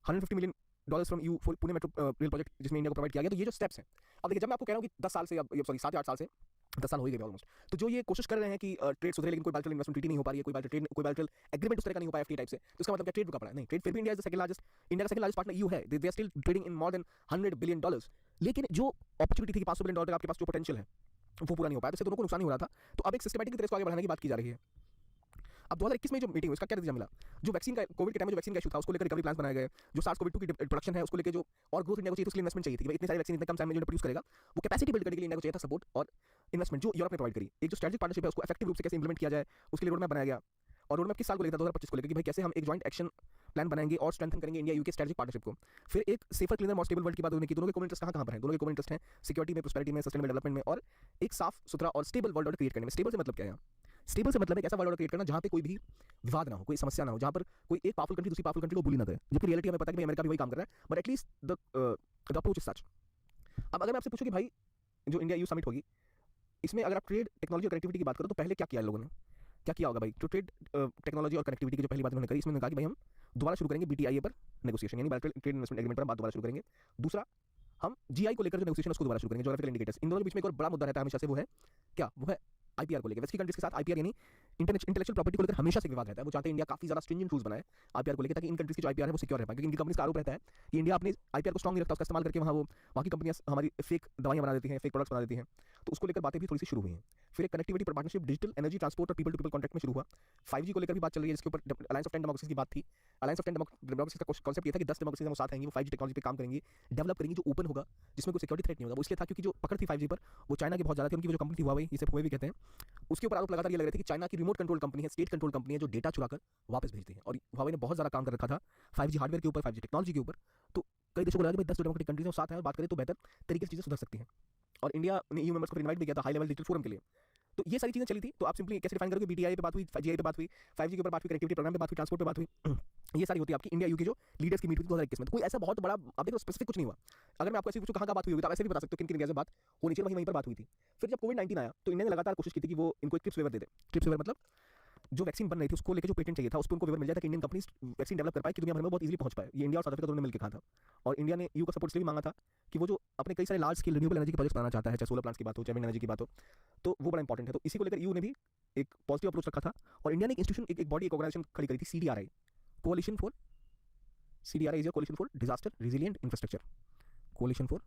B: $150 million from you Pune metro rail project जिसमें इंडिया को प्रोवाइड किया गया। तो ये जो स्टेप्स हैं, अब देखिए जब मैं आपको कह रहा हूँ कि 10 साल से, सॉरी 7 या 8 साल से 10 साल हो ही गए ऑलमोस्ट। तो जो ये कोशिश कर रहे हैं कि ट्रेड सुधरे लेकिन कोई बाइलेटरल इन्वेस्टमेंट ट्रीटी नहीं हो पा रही है, कोई बाइलेटरल एग्रीमेंट उस तरह का नहीं हो पाया एफटीए टाइप से, तो इसका मतलब क्या ट्रेड रुका पड़ा है? नहीं, ट्रेड फिर भी India is the second largest, India का सेकंड लार्जेस्ट पार्टनर ईयू है, they are still trading in more than $100 billion. लेकिन जो अपॉर्चुनिटी थी कि $500 बिलियन का आपके पास जो पोटेंशियल है वो पूरा नहीं हो पाया, तो इससे दोनों को नुकसान ही हो रहा था। तो अब एक सिस्टमैटिक तरीके से आगे बढ़ाने की बात की जा रही है। अब 2021 में जो मीटिंग हुई उसका क्या नतीजा मिला? जो वैक्सीन का कोविड के टाइम में जो वैक्सीन का इशू था उसको लेकर रिकवरी प्लान बनाए गए, जो सार्स कोविड 2 की प्रोडक्शन है उसको लेकर जो और ग्रोथ इंडिया को चाहिए तो उसके लिए इन्वेस्टमेंट चाहिए थी कि भाई इतने सारे वैक्सीन इतने कम टाइम में जो प्रोड्यूस करेगा वो कैपेसिटी बिल्ड करने के लिए इंडिया को चाहिए था सपोर्ट और इन्वेस्टमेंट, जो यूरोप ने प्रोवाइड करी। एक जो स्ट्रेटेजिक पार्टनरशिप है उसको इफेक्टिव रूप से कैसे इंप्लीमेंट किया जाए उसके लिए रोड मैप बनाया गया। और रोड मैप किस साल को लेकर था? 2025 को लेकर कि भाई कैसे हम एक जॉइंट एक्शन प्लान बनाएंगे और स्ट्रेंथन करेंगे इंडिया यूके स्ट्रेटेजिक पार्टनरशिप को। फिर एक safer cleaner more stable world की बात होने की, दोनों के कॉमन इंटरेस्ट कहां पर हैं? दोनों के कॉमन इंटरेस्ट हैं सिक्योरिटी में, प्रोस्पेरिटी में, सस्टेनेबल डेवलपमेंट में और एक साफ सुथरा और स्टेबल वर्ल्ड ऑर्डर क्रिएट करने में। स्टेबल से मतलब क्या है? स्टेबल से मतलब एक ऐसा वर्ल्ड ऑर्डर क्रिएट करना जहां पे कोई भी विवाद ना हो, कोई समस्या ना हो, जहां पर कोई एक पावरफुल कंट्री दूसरी पावरफुल कंट्री को बुली ना करे, जबकि रियलिटी हमें पता है कि भाई अमेरिका भी वही काम कर रहा है, but at least the approach is such. अब अगर मैं आपसे पूछूं कि भाई जो इंडिया यू समिट होगी इसमें अगर आप ट्रेड टेक्नोलॉजी और कनेक्टिविटी की बात करो तो पहले क्या किया लोगों ने, क्या किया होगा भाई? तो ट्रेड टेक्नोलॉजी और कनेक्टिविटी की जो पहली बात उन्होंने करी, इसमें उन्होंने कहा कि भाई हम दोबारा शुरू करेंगे बीटीआईए पर नेगोशिएशन, यानी बाइलेटरल ट्रेड इन्वेस्टमेंट एग्रीमेंट पर बात दोबारा शुरू करेंगे। दूसरा, हम जीआई को लेकर जो नेगोशिएशन उसको दोबारा शुरू करेंगे, ज्योग्राफिकल इंडिकेटर्स। इन दोनों के बीच में एक और बड़ा मुद्दा रहता है हमेशा से, वो है क्या? वो है आईपीआर को लेकर। वेस्टर्न कंट्रीज के साथ आईपीआर यानी इंटेलेक्चुअल प्रॉपर्टी को लेकर हमेशा से विवाद रहता है। वो चाहते हैं इंडिया काफी ज्यादा स्ट्रिंजेंट रूल्स बनाए आईपीआर को लेकर, ताकि इन कंट्रीज की जो आईपीआर है वो सिक्योर रह पाए, क्योंकि इनकी कंपनीज का आरोप रहता है कि इंडिया अपने आईपीआर को स्ट्रॉन्ग नहीं रखता, उसका इस्तेमाल करके वहाँ की कंपनियां हमारी फेक दवाइयां बना देती हैं, फेक प्रोडक्ट्स बना देती हैं। तो उसको लेकर बातें भी थोड़ी सी शुरू हुई हैं। फिर एक कनेक्टिविटी पर पार्टनरशिप डिजिटल एनर्जी ट्रांसपोर्ट और पीपल टू पीपल कॉन्टैक्ट में शुरू हुआ। 5G को लेकर भी बात चल रही है, जिसके ऊपर अलायंस ऑफ 10 डेमोक्रेसीज की बात थी। अलायंस ऑफ 10 डेमोक्रेसीज का कॉन्सेप्ट ये था कि 10 डेमोक्रेसीज वो साथ आएंगी, वो 5G टेक्नोलॉजी पे काम करेंगी, डेवलप करेंगी, जो ओपन होगा, जिसमें कोई सिक्योरिटी थ्रेट नहीं होगा। वो इसलिए था क्योंकि जो पकड़ थी 5G पर वो चाइना की बहुत ज़्यादा थी। उनकी जो कंपनी थी हुआवे, जिसे हुआवे भी कहते हैं, उसके ऊपर आरोप लगातार ये लग रहे थे कि चाइना की रिमोट कंट्रोल कंपनी है, स्टेट कंट्रोल कंपनी है, जो डेटा चुराकर वापस भेजती है। और हुआवे ने बहुत ज़्यादा काम कर रखा था 5G हार्डवेयर के ऊपर, 5G टेक्नोलॉजी के ऊपर। तो कई देशों को लगा कि भाई 10 डेमोक्रेटिक कंट्रीज हैं, साथ हैं और बात करें तो बेहतर तरीके से चीज़ें सुधर सकती हैं। और इंडिया ने ईयू मेंबर्स को इनवाइट भी किया था हाई लेवल डिजिटल फोरम के लिए। तो ये सारी चीज़ें चली थी। तो आप सिंपली कैसे डिफाइन करोगे? बीटीआई पे बात हुई, जीआई पे बात हुई, 5G के ऊपर बात हुई, कनेक्टिविटी प्रोग्राम पे बात हुई, ट्रांसपोर्ट पे बात हुई। ये सारी होती है आपकी इंडिया यूके जो लीडर्स की मीट हुई 2021 में। तो कोई ऐसा बहुत बड़ा आप देखो स्पेसिफिक कुछ नहीं हुआ। अगर मैं आपको ऐसे पूछूं कहाँ बात हुई होगी तो आप ऐसे भी बता सकते हो किन किन एरिया से बात होनी चाहिए, वहीं पर बात हुई थी। फिर जब कोविड-19 आया तो इंडिया ने लगातार कोशिश की थी कि वो इनको एक ट्रिप्स वेवर दे दे। ट्रिप्स वेवर मतलब जो वैक्सीन बन रही थी उसको लेकर जो पेटेंट चाहिए था उस पर उनको वेवर मिल जाता कि इंडियन कंपनीज वैक्सीन डेवलप कर पाए कि दुनिया भर में बहुत इजीली पहुंच पाए। ये इंडिया और साउथ अफ्रीका दोनों ने मिलकर कहा था। और इंडिया ने ईयू का सपोर्ट इसलिए भी मांगा था कि वो जो अपने कई सारे लार्ज स्केल रिन्यूएबल एनर्जी के प्रोजेक्ट्स बनाना चाहता है, चाहे सोलर प्लांट्स की बात हो, चाहे विंड एनर्जी की बात हो, तो वो बड़ा इंपॉर्टेंट है। तो इसी को लेकर ईयू ने भी एक पॉजिटिव अप्रोच रखा था। और इंडिया ने एक इंस्टीट्यूशन, एक बॉडी, एक ऑर्गेनाइजेशन खड़ी करी थी, CDRI, कोalition for CDRI is a coalition for disaster resilient infrastructure, coalition for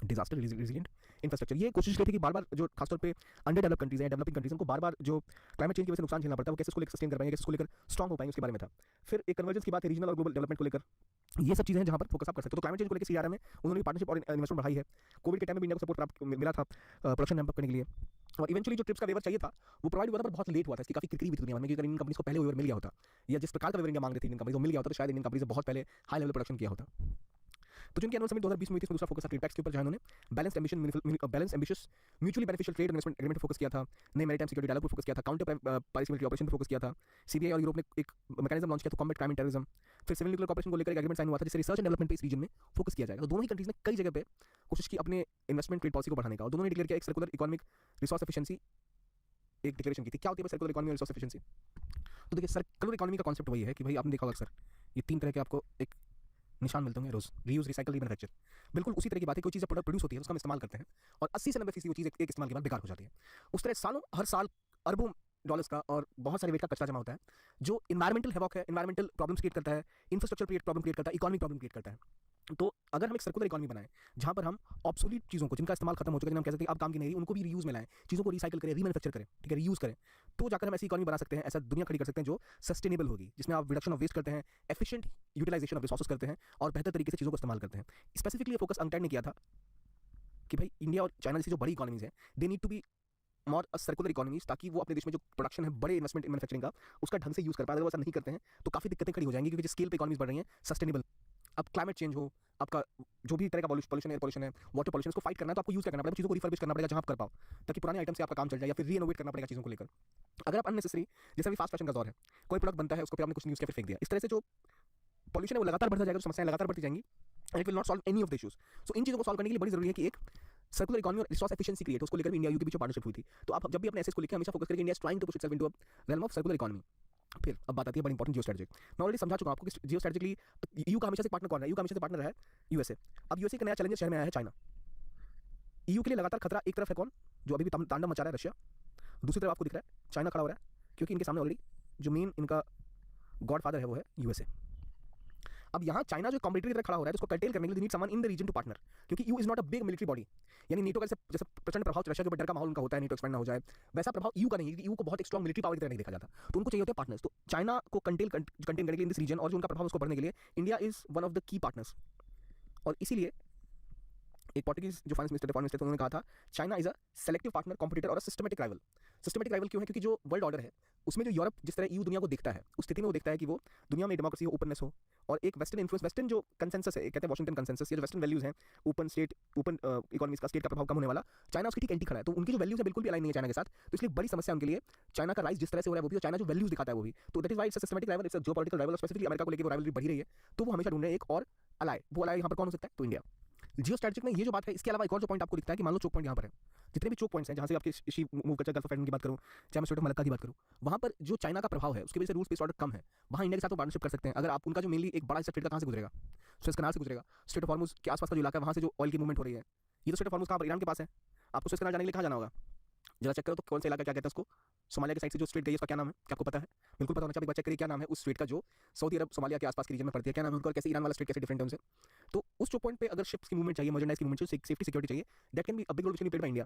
B: disaster resilient infrastructure. ये कोशिश की थी कि बार बार जो खासतौर पे अंडर डेवलप कंट्रीज हैं, डेवलपिंग कंट्रीज, उनको बार बार जो क्लाइमेट चेंज की वजह से नुकसान झेलना पड़ता है वो कैसे उसको लेकर सस्टेन कर पाएंगे, कैसे उसको लेकर स्ट्रॉन्ग हो पाएंगे, उसके बारे में था। फिर एक कन्वर्जेंस की बात है रीजनल और ग्लोबल डेवलपमेंट को लेकर। ये सब चीज़ें हैं जहाँ पर फोकस आप कर सकते हो। तो क्लाइमेट चेंज को लेकर सीआरएम में उन्होंने पार्टनरशिप और इन्वेस्टमेंट बढ़ाई है। कोविड के टाइम में भी इंडिया को सपोर्ट प्राप्त मिला था प्रोडक्शन रैंप अप करने के लिए। और इवेंचुअली जो ट्रिप्स का वेवर चाहिए था वो प्रोवाइड हुआ था, पर बहुत लेट हुआ था। इसकी काफी किरकिरी भी थी दुनिया में कि अगर इंडियन कंपनीज को पहले वेवर मिल गया होता या जिस प्रकार का वेवर इंडिया मांग रही थी इंडियन कंपनीज को मिल गया होता तो शायद इंडियन कंपनीज ने बहुत पहले हाई लेवल प्रोडक्शन किया होता। तो जिनकी एनुअल समिट 2020 में हुई थी, दूसरा फोकस था ट्रेड टैक्स के ऊपर, जहां उन्होंने balance ambitious mutually beneficial trade investment agreement focus किया था, नए मैरीटाइम सिक्योरिटी डायलॉग पर फोकस किया था, काउंटर पैरामिलिट्री ऑपरेशन पर फोकस किया था। सीबीआई और यूरोप ने एक मैकेनिज्म लॉन्च किया था कॉम्बैट क्राइम एंड टेररिज्म। फिर सिविल न्यूक्लियर कॉर्पोरेशन को लेकर एक एग्रीमेंट साइन हुआ था जिससे रिसर्च एंड डेवलपमेंट पे इस रीजन में फोकस किया जाएगा। तो दोनों ही कंट्रीज ने कई जगह पे कोशिश की अपने इन्वेस्टमेंट ट्रेड पॉलिसी को बढ़ाने का, और दोनों ने डिक्लेयर किया एक सर्कुलर इकोनॉमिक रिसोर्स एफिशिएंसी, एक डिक्लेरेशन की थी। क्या होती है सर्कुलर इकोनॉमी और रिसोर्स एफिशिएंसी? तो देखिए सर्कुलर इकोनॉमी का कॉन्सेप्ट वही है कि भाई आपने देखा होगा सर, ये 3 तरह के आपको एक निशान मिलते होंगे रोज, रीयूज, रिसाइकल, रीमैन्युफैक्चर। बिल्कुल उसी तरह की बात है, कोई चीज़ प्रोडक्ट प्रोड्यूस होती है उसका हम इस्तेमाल करते हैं और 80 से 90% वो चीज़ एक इस्तेमाल के बाद बेकार हो जाती है। उस तरह सालों, हर साल अरबों डॉलर्स का और बहुत सारे वेट का कचरा जमा होता है जो इन्वायरमेंटल हैवॉक है, इन्वायरमेंटल प्रॉब्लम्स क्रिएट करता है, इंफ्रास्ट्रक्चर प्रॉब्लम क्रिएट करता है, इकोनॉमिक प्रॉब्लम क्रिएट करता है। तो अगर हम एक सर्कुलर इकोनॉमी बनाएं जहां पर हम ऑब्सोलीट चीज़ों को, जिनका इस्तेमाल खत्म हो चुका है, जिन्हें हम कह सकते हैं अब काम की नहीं रही, उनको भी रीयूज में लाएं, चीज़ों को रिसाइकल करें, रीमैन्युफैक्चर करें, ठीक है, रीयूज करें, तो जाकर हम ऐसी इकोनॉमी बना सकते हैं, ऐसा दुनिया खड़ी कर सकते हैं जो सस्टेनेबल होगी, जिसमें आप रिडक्शन ऑफ वेस्ट करते हैं, एफिशिएंट यूटिलाइजेशन ऑफ रिसोर्सेज करते हैं और बेहतर तरीके से चीज़ों को इस्तेमाल करते हैं। स्पेसिफिकली फोकस अंकटैड ने किया था कि भाई इंडिया और चाइना जैसी जो बड़ी इकोनॉमीज हैं, they need to be more circular economies, ताकि वो अपने देश में जो प्रोडक्शन है बड़े इन्वेस्टमेंट मैन्युफैक्चरिंग का, उसका ढंग से यूज कर पाए। अगर वो ऐसा नहीं करते हैं तो काफी दिक्कतें खड़ी हो जाएंगी, क्योंकि स्केल पे इकोनॉमीज बढ़ रही हैं सस्टेनेबल। अब क्लाइमेट चेंज हो, आपका जो भी तरह का पॉल्यूशन, एयर पॉल्यूशन है, वाटर पॉल्यूशन, उसको फाइट करना है तो आपको यूज करना पड़ेगा, चीज़ों को रिफर्बिश करना पड़ेगा जहां आप कर पाओ, ताकि पुराने आइटम से आपका काम चल जाए, या फिर रीइनोवेट करना पड़ेगा चीज़ों को लेकर। अगर आप अननेसेसरी, जैसे भी फास्ट फैशन का दौर है, कोई प्रोडक्ट बनता है उसको फिर आपने कुछ न्यूज़ के फिर फेंक दिया, इस तरह से जो पॉल्यूशन है वो लगातार बढ़ता जाएगा, जो समस्याएं लगातार बढ़ती जाएंगी, and it will not solve any of the issues. So इन चीज़ों को सॉल्व करने के लिए बड़ी जरूरी है कि एक सर्कुलर इकोनॉमी और रिसोर्स एफिशिएंसी क्रिएट, उसको लेकर भी इंडिया यूके के बीच पार्टनरशिप हुई थी। तो आप जब भी अपने एसेट्स को लेकर हमेशा फोकस करेंगे India is trying to push itself into a realm of circular economy. फिर अब बात आती है बड़ी इंपॉर्टेंट जियो स्ट्रेटेजी। मैं ऑलरेडी समझा चुका हूं आपको कि जियो स्ट्रेटेजिकली यू का हमेशा से पार्टनर कौन है? यू का हमेशा से पार्टनर है यूएसए। अब यूएसए का नया चैलेंजर शहर में आया है चाइना। ईयू के लिए लगातार खतरा एक तरफ है कौन, जो अभी भी तांडव मचा रहा है, रशिया। दूसरी तरफ आपको दिख रहा है चाइना खड़ा हो रहा है, क्योंकि इनके सामने ऑलरेडी जो मेन इनका गॉडफादर है वो है यूएसए। अब यहाँ चाइना जो कॉम्पिटिटर की तरह खड़ा हो रहा है, तो उसको कर्टेल करने के लिए need someone in the region to partner, क्योंकि EU is not a big military body. यानी नीटो का जैसे प्रचंड प्रभाव रशिया के ऊपर डर का माहौल उनका होता है, नीटो एक्सपेंड ना हो जाए, वैसा प्रभाव यू का नहीं है, यू को बहुत एक स्ट्रॉन्ग मिलिट्री पावर की तरह नहीं देखा जाता, तो उनको चाहिए होते हैं पार्टनर्स। तो चाइना को कंटेन करने के लिए इन दिस रीजन और जो उनका प्रभाव उसको बढ़ने के लिए India is one of the key partners. और इसीलिए एक पोर्टुगीज जो फाइनेंस मिनिस्टर थे, फॉरेन मिनिस्टर थे, उन्होंने कहा था China is a selective partner, competitor और सिस्टमेटिक राइवल। सिस्टमेटिक राइवल क्यों है? क्योंकि जो वर्ल्ड ऑर्डर है उसमें जो यूरोप जिस तरह ईयू दुनिया को देखता है, उस स्थिति में वो देखता है कि वो दुनिया में डेमोक्रेसी हो, ओपननेस हो, और एक वेस्टर्न इन्फ्लुएंस, वेस्टर्न जो कंसेंसस है, कहते हैं वॉशिंगटन कंसेंसस, ये जो वेस्टर्न वैल्यूज हैं, ओपन स्टेट, ओपन इकोनॉमीज का, स्टेट का प्रभाव कम होने वाला, चाइना उसकी ठीक एंटी खड़ा है। तो उनकी जो वैल्यूज है बिल्कुल भी अलाइन नहीं है चाइना के साथ, तो इसलिए बड़ी समस्या उनके लिए चाइना का राइज जिस तरह से हो रहा है वो भी, और चाइना जो वैल्यूज दिखाता है वो भी। तो that is why it's a systematic rival, it's a geopolitical rival, specifically America को लेकर वो राइवलरी बढ़ी रही है, तो वो हमेशा ढूंढ रहे हैं एक और अलाय। वो अलाय यहाँ पर कौन हो सकता है? तो इंडिया। जियो स्ट्रेटेजिक में ये जो बात है, इसके अलावा एक और जो पॉइंट आपको दिखता है कि मान लो चोक पॉइंट यहाँ पर है, जितने भी चोक पॉइंट्स हैं जहाँ से आपके मूव करते हैं, गल्फ ऑफ एडन की बात करूँ, चाहे मैं स्ट्रेट ऑफ मलक्का की बात करूँ, वहाँ पर जो चाइना का प्रभाव है उसकी वजह से रूल्स बेस्ड ऑर्डर कम है, वहाँ इंडिया के साथ वो पार्टनरशिप कर सकते हैं। अगर आप उनका जो मेनली एक बड़ा हिस्सा ट्रेड का कहाँ से गुजरेगा? सुएज कनाल से गुजरेगा। स्ट्रेट ऑफ हॉर्मुज के आसपास का जो इलाका है वहाँ से जो ऑयल की मूवमेंट हो रही है, ये तो स्ट्रेट ऑफ हॉर्मुज कहाँ पर? ईरान के पास है। आपको सुएज कनाल जाने के लिए कहाँ जाना होगा? जरा चेक करो तो कौन सा इलाका क्या कहते हैं उसको, सोमालिया के साइड से जो स्ट्रेट गई है उसका क्या नाम है? क्या आपको पता है? बिल्कुल पता होना चाहिए। एक बार चेक करिए क्या नाम है उस स्ट्रेट का जो सऊदी अरब सोमालिया के आसपास के रीजन में पड़ती है, क्या नाम है उनका, और कैसे ईरान वाला स्ट्रेट कैसे डिफरेंट है उनसे। तो उस चोक पॉइंट पे अगर शिप्स की मूवमेंट चाहिए, मर्चेंडाइज की मूवमेंट चाहिए, सेफ्टी सिक्योरिटी चाहिए, that can be a big role which can be played by India.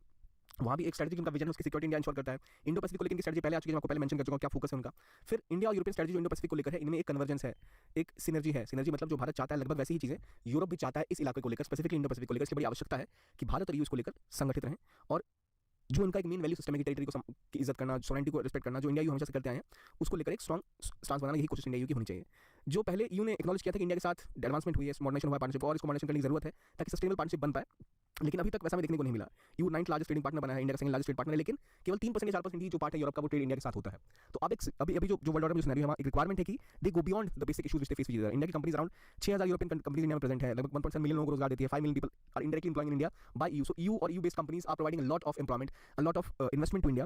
B: वहाँ भी एक स्ट्रेटजी उनका विजन है, उसकी सिक्योरिटी इंडिया इंश्योर करता है। इंडो पैसिफिक को लेकर स्ट्रेटजी पहले आ चुकी है, मैं आपको पहले मेंशन कर चुका हूँ क्या फोकस है उनका। फिर इंडिया और यूरोपियन स्ट्रेटजी जो इंडो पैसिफिक को लेकर है, इनमें एक कन्वर्जेंस है, एक सिनर्जी है। सिनर्जी मतलब जो भारत चाहता है लगभग वैसी ही चीजें यूरोप भी चाहता है इस इलाके को लेकर, स्पेसिफिकली इंडो पैसिफिक को लेकर। इसलिए बड़ी आवश्यकता है कि भारत और यूएस को लेकर संगठित रहें, और जो उनका एक मेन वैल्यू सिस्टम है कि टेरिटरी की इज्जत करना, सोवरेनिटी को रिस्पेक्ट करना, जो इंडिया यू हमेशा से करते आए हैं, उसको लेकर एक स्ट्रॉन्ग स्टांस बनाना, यही कोशिश इंडिया यू की होनी चाहिए। जो पहले यू ने एक्नॉलेज किया था कि इंडिया के साथ एडवांसमेंट हुई है, मॉडर्नाइजेशन हुआ है पार्टनरशिप, और इसको मॉडर्नाइजेशन करने की जरूरत है ताकि सस्टेनेबल पार्टनरशिप बन पाए, लेकिन अभी तक वैसा हमें देखने को नहीं मिला। You 9th largest trading partner बना है, इंडिया का सेकंड लार्जेस्ट ट्रेड पार्टनर है, लेकिन केवल 3% या 4% ही जो पार्ट है यूरोप का वो ट्रेड इंडिया के साथ होता है। तो अब अभी जो वर्ल्ड ऑर्डर में सिनेरियो है, एक रिक्वायरमेंट है कि they go beyond the basic issues which they face with each other. India की companies around 6000 European companies India में प्रेजेंट है, लगभग 1.7 मिलियन लोगों को रोजगार देती है, 5 million people are indirectly employing in India by EU. So EU और EU based companies are providing a lot of employment, a lot of investment to India.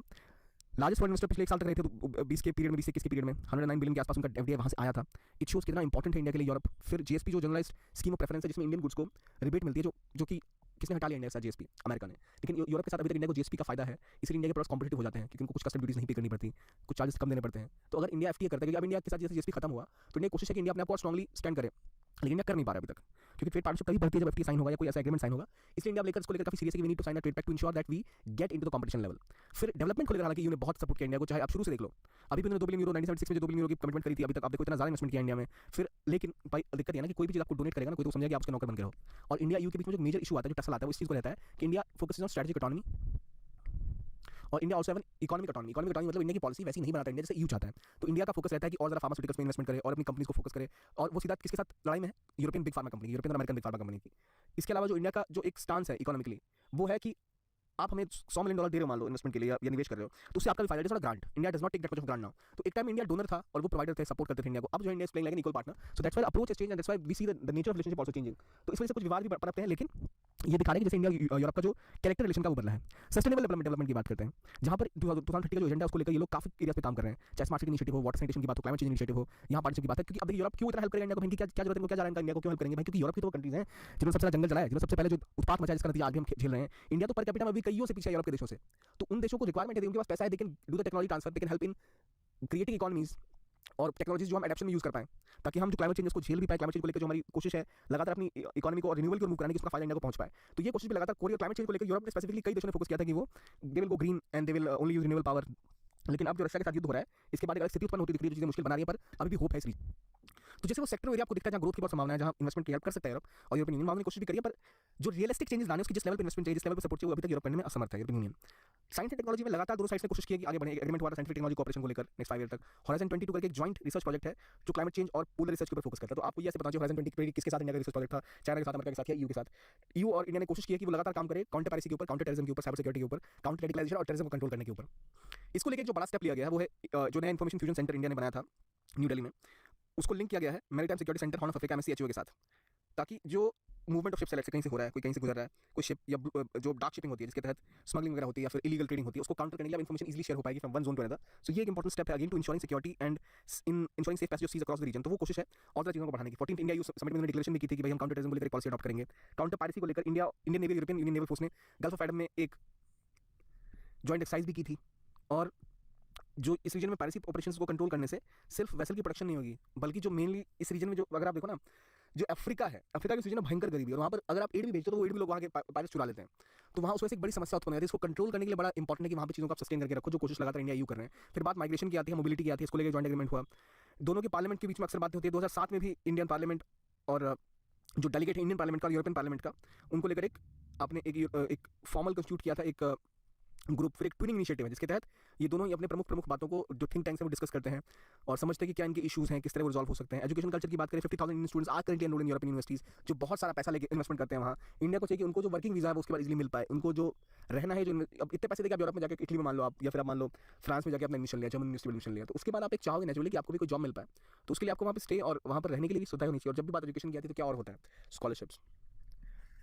B: Largest foreign investor पिछले एक साल तक रहे थे, 20 के पीरियड में, 20 के पीरियड में 109 बिलियन के आसपास उनका एफडीआई वहाँ से आया था। इट शोज कितना इंपॉर्टेंट है इंडिया के लिए यूरोप। फिर जीएसपी जो जनरलाइज्ड स्कीम ऑफ प्रेफरेंस है, जिसमें इंडियन गुड्स को रिबेट मिलती है, जो कि किसने हटा लिया इंडिया के साथ? जीएसपी, अमेरिका ने। लेकिन यूरोप के साथ अभी तक इंडिया को जीएसपी का फायदा है, इसलिए इंडिया के प्रोडक्ट्स कॉम्पिटिटिव हो जाते हैं, क्योंकि उनको कुछ कस्टम ड्यूटीज नहीं पे करनी पड़ती, कुछ चार्जेस कम देने पड़ते हैं। तो अगर इंडिया एफटीए करता है, क्योंकि अब इंडिया के साथ जैसे जीएसपी खत्म हुआ, तो इंडिया की कोशिश है कि इंडिया अपने आप को स्ट्रांगली स्टैंड करे, लेकिन इंडिया कर नहीं पा रहा अभी तक, क्योंकि ट्रेड पार्टनरशिप तभी बढ़ती है जब एफटीए साइन होगा या कोई ऐसा एग्रीमेंट साइन होगा। इसलिए इंडिया लेकर इसको लेकर काफी सीरियस है कि we need to sign a trade pact to ensure that we get into the competition level. फिर डेवलपमेंट को लेकर हालांकि यूने बहुत सपोर्ट किया इंडिया को, चाहे आप शुरू से देख लो, अभी भी उन्होंने 2 बिलियन यूरो 1976 में जो 2 बिलियन यूरो की कमिटमेंट करी थी, अभी तक आप देखो इतना ज्यादा इन्वेस्टमेंट किया इंडिया में। फिर लेकिन भाई दिक्कत ये ना कि कोई भी चीज आपको डोनेट करेगा ना कोई, तो समझेगा कि आप उसके नौकर बन गए हो। और इंडिया यू के बीच में जो मेजर इशू आता है, जो टसल आता है, वो इस चीज को रहता है कि India focuses on strategic autonomy, और India also have an economic autonomy. Economic autonomy मतलब इंडिया की पॉलिसी वैसी नहीं बनाता इंडिया जैसे यू चाहता है। तो इंडिया का फोकस रहता है कि और ज़्यादा फार्मास्यूटिकल्स में इन्वेस्टमेंट करे और अपनी कंपनीज को फोकस करे, और वो सीधा किसके साथ लड़ाई में है? European big pharma company, European और अमेरिकन बिग फार्मा कंपनी की। इसके अलावा जो इंडिया का जो एक स्टांस है इकोनॉमिकली, वो है कि आप हमें $100 मिलियन दे रहे हो मान लो इन्वेस्टमेंट के लिए, या निवेश कर रहे हो, तो उससे आपका भी फायदा है, grant. India does not take that much of grant now. तो एक टाइम इंडिया डोनर था और वो प्रोवाइडर थे, सपोर्ट करते थे इंडिया को। अब जो India is playing like an equal partner, so that's why approach is change and that's why we see the nature of relationship also changing. तो इस वजह से कुछ विवाद भी पनपते हैं, लेकिन ये दिखा रहे हैं कि जैसे इंडिया यूरोप का जो कैरेक्टर रिलेशन का वो बदला है। सस्टेनेबल डेवलपमेंट की बात करते हैं, जहाँ पर 2030 का जो एजेंडा है उसको लेकर ये लोग काफी एरिया पे काम कर रहे हैं, चाहे स्मार्ट सिटी इनिशिएटिव हो, वाटर सैनिटेशन की बात हो, क्लाइमेट चेंज इनिशिएटिव हो, यहाँ पार्टनरशिप की बात है। क्योंकि अब यूरोप क्यों इतना हेल्प करेगा इंडिया को? क्या क्या जरूरत है, क्या जा रहा है इंडिया को क्यों हेल्प करेंगे भाई? क्योंकि यूरोप की तो कंट्रीज हैं जिन्होंने सबसे ज्यादा जंगल जलाया, जिन्होंने सबसे पहले जो उत्पात मचा, जिसका नतीजा आज भी हम झेल रहे हैं। इंडिया तो पर कैपिटा में भी कईयों से पीछे है यूरोप के देशों से। तो उन देशों को रिक्वायरमेंट है, उनके पास पैसा है, they can do the technology transfer, they can help in creating economies और टेक्नोलॉजीज जो हम एडेप्शन में यूज कर पाएं, ताकि हम जो क्लाइमेट चेंज को झेल भी पाए। क्लाइमेट चेंज को लेकर जो हमारी कोशिश है लगातार अपनी इकोनॉमी को और रिन्यूएबल की ओर मूव कराने की, उसका फायदा इंडिया को पहुंच पाए। तो ये कोशिश भी लगातार कोरिया क्लाइमेट चेंज को लेकर यूरोप ने स्पेसिफिकली कई देशों ने फोकस किया था कि वो they will go green and they will only use renewable power. लेकिन अब जो रशिया के साथ युद्ध हो रहा है, इसके बाद एक अलग स्थिति उत्पन्न होती दिख रही है, जो चीजें मुश्किल बना रही है, पर अभी भी होप है इस। तो जैसे वो सेक्टर एरिया आपको दिखता है जहाँ ग्रोथ की बहुत संभावना है, जहाँ इन्वेस्टमेंट की हेल्प कर सकता है यूरोप, और यूरोपियन यूनियन मांगने की कोशिश भी करिए, पर जो रियलिस्टिक चेंजेस लाने उसकी जिस लेवल पे इन्वेस्टमेंट चाहिए, जिस लेवल पे सपोर्ट चाहिए, वो अभी तक यूरोप करने में असमर्थ है European union. Science and technology में लगातार दोनों साइड्स ने कोशिश की है कि आगे बढ़े। एग्रीमेंट हुआ था साइंटिफिक टेक्नोलॉजी कोऑपरेशन को लेकर नेक्स्ट 5 ईयर तक। हॉराइजन 22 करके एक जॉइंट रिसर्च प्रोजेक्ट है जो क्लाइमेट चेंज और पोलर रिसर्च के ऊपर फोकस करता है। तो आपको ये ऐसे पता चाहिए हॉराइजन 22 किसके साथ इंडिया का रिसर्च प्रोजेक्ट था, चाइना के साथ, अमेरिका के साथ या ईयू के साथ। ईयू और इंडिया ने कोशिश की है कि वो लगातार काम करे काउंटर पायरेसी के ऊपर, काउंटर टेररिज्म के ऊपर, साइबर सिक्योरिटी के ऊपर, काउंटर रेडिकलाइजेशन और टेररिज्म को कंट्रोल करने के ऊपर। इसको लेकर जो बड़ा स्टेप लिया गया है वो है जो नया इन्फॉर्मेशन फ्यूजन सेंटर इंडिया ने बनाया था न्यू दिल्ली में, उसको लिंक किया गया है maritime security centre horn of Africa MSCHO के साथ। ताकि जो मूवमेंट ऑफ शिप से कहीं से हो रहा है, कोई कहीं से गुजर रहा है, कोई शिप या जो डार्क शिपिंग होती है जिसके तहत स्मगलिंग वगैरह होती है या फिर इलीगल ट्रेडिंग होती है, उसको काउंटर करने के लिए इन्फॉर्मेशन इजीली शेयर हो पाएगी from one zone to another. So ये एक इंपॉर्टेंट स्टेप है again to insuring security and in insuring safe passage of seas across the region. तो वो कोशिश है और चीज़ों को बढ़ाने की। 14th इंडिया यूथ समिट में डिक्लेरेशन भी की थी कि भाई हम काउंटर टेररिज्म को लेकर पॉलिसी अडॉप्ट करेंगे। काउंटर पायरेसी को लेकर Indian navy, European union naval force ने गल्फ ऑफ एडम में एक जॉइंट एक्सरसाइज भी की थी। और जो इस रीजन में पायरेसी ऑपरेशंस को कंट्रोल करने से सिर्फ वेसल की प्रोटेक्शन नहीं होगी, बल्कि जो मेनली इस रीजन में जो अगर आप देखो ना, जो अफ्रीका है, अफ्रीका के रीजन में भयंकर गरीबी है और वहाँ पर अगर आप एड भी भेजते हो तो वो एड भी लोग वहाँ के पायरेट्स चुरा लेते हैं। तो वहाँ उस वजह से एक बड़ी समस्या उत्पन्न है। इसको कंट्रोल करने के लिए बड़ा इंपॉर्टेंट है कि वहाँ पे चीज़ों को आप सस्टेन करके रखो, जो कोशिश लगातार इंडिया यू कर रहे हैं। फिर बात माइग्रेशन की आती है, मोबिलिटी की आती है, इसको लेकर जॉइंट एग्रीमेंट हुआ। दोनों के पार्लियामेंट के बीच में अक्सर बातें होती है। 2007 में भी इंडियन पार्लियामेंट और जो डेलीगेट है इंडियन पार्लियामेंट का और यूरोपियन पार्लियामेंट का, उनको लेकर आपने एक फॉर्मल कंस्टिट्यूट किया था, एक ग्रुप, फिर एक ट्विनिंग इनिशिएटिव है जिसके तहत ये दोनों ही अपने प्रमुख बातों को जो थिंक टैंक्स हैं वो डिस्कस करते हैं और समझते हैं कि क्या इनके इशूज़ हैं, किस तरह वो रिजॉल्व हो सकते हैं। एजुकेशन कल्चर की बात करें, 50,000 Indian students are currently enrolled in European universities, जो बहुत सारा पैसा लेके इन्वेस्टमेंट करते हैं वहाँ। इंडिया को चाहिए कि उनको जो वर्किंग वीज़ा है वो उसके बाद इजीली मिल पाए, उनको जो रहना है, जो अब इतने पैसे देके आप यूरोप में जाकर इटली में मान लो आप, या फिर आप मान लो फ्रांस में जाकर आपने एडमिशन लिया, जर्मन यूनिवर्सिटी में एडमिशन लिया, तो उसके बाद आप एक चाहोगे नेचुरली कि आपको भी कोई जॉब मिल पाए। तो उसके लिए आपको वहाँ पर स्टे और वहाँ पर रहने के लिए भी सुविधा होनी चाहिए। और जब भी बात एजुकेशन की आती है तो क्या और होता है, स्कॉलरशिप्स।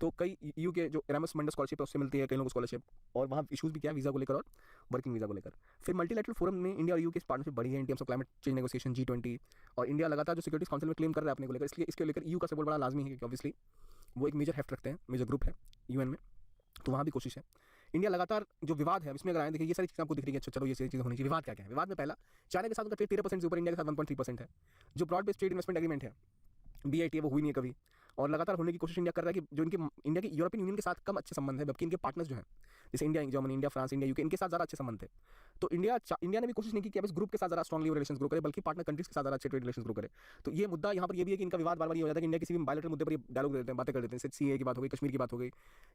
B: तो कई यू के जो एरामस मंडल स्कॉलरशिप है उससे मिलती है कई लोगों को स्कॉलरशिप, और वहाँ इशूज़ भी क्या है वीज़ा को लेकर और वर्किंग वीज़ा को लेकर। फिर मल्टीलैटरल फोरम में इंडिया और यू की पार्टनरशिप बढ़ी है in terms of climate change negotiation, G20, और इंडिया लगातार जो सिक्योरिटी काउंसिल में क्लेम कर रहा है अपने को लेकर, इसलिए इसके लेकर यू का सपोर्ट बड़ा लाजमी है क्योंकि ऑब्वियसली वो एक मेजर हेफ्ट रखते हैं, मेजर ग्रुप है UN में, तो वहाँ भी कोशिश है। इंडिया लगातार जो विवाद है इसमें अगर आए देखिए ये सारी चीज़ें आपको दिख रही है, अच्छा चलो ये सारी चीज़ें होनी चाहिए। विवाद क्या है? विवाद में पहला, चाइना के साथ उनका ट्रेड 13% से ऊपर, इंडिया के साथ 1.3% है। जो broad based trade investment agreement है BIT वो हुई नहीं है कभी, और लगातार होने की कोशिश इंडिया कर रहा है कि जो इनके इंडिया के यूरोपियन यूनियन के साथ कम अच्छे संबंध है, जबकि इनके पार्टनर्स जो हैं जैसे India, Germany, India, France, India, UK, इनके साथ ज़्यादा अच्छे संबंध थे। तो इंडिया ने भी कोशिश नहीं की कि अब इस ग्रुप के साथ ज़्यादा स्ट्रॉन्गली रिलेशन ग्रो करे, बल्कि पार्टनर कंट्रीज के साथ ज़्यादा अच्छे ट्रेड रिलेशन ग्रो करे। तो ये मुद्दा यहाँ पर ये भी है कि इनका विवाद बार बार ये हो जाता है कि इंडिया किसी भी बायलैटरल मुद्दे पर डायलॉग देते हैं, बातें कर देते हैं, CA की बात हो गई, कश्मीर की बात हो गई,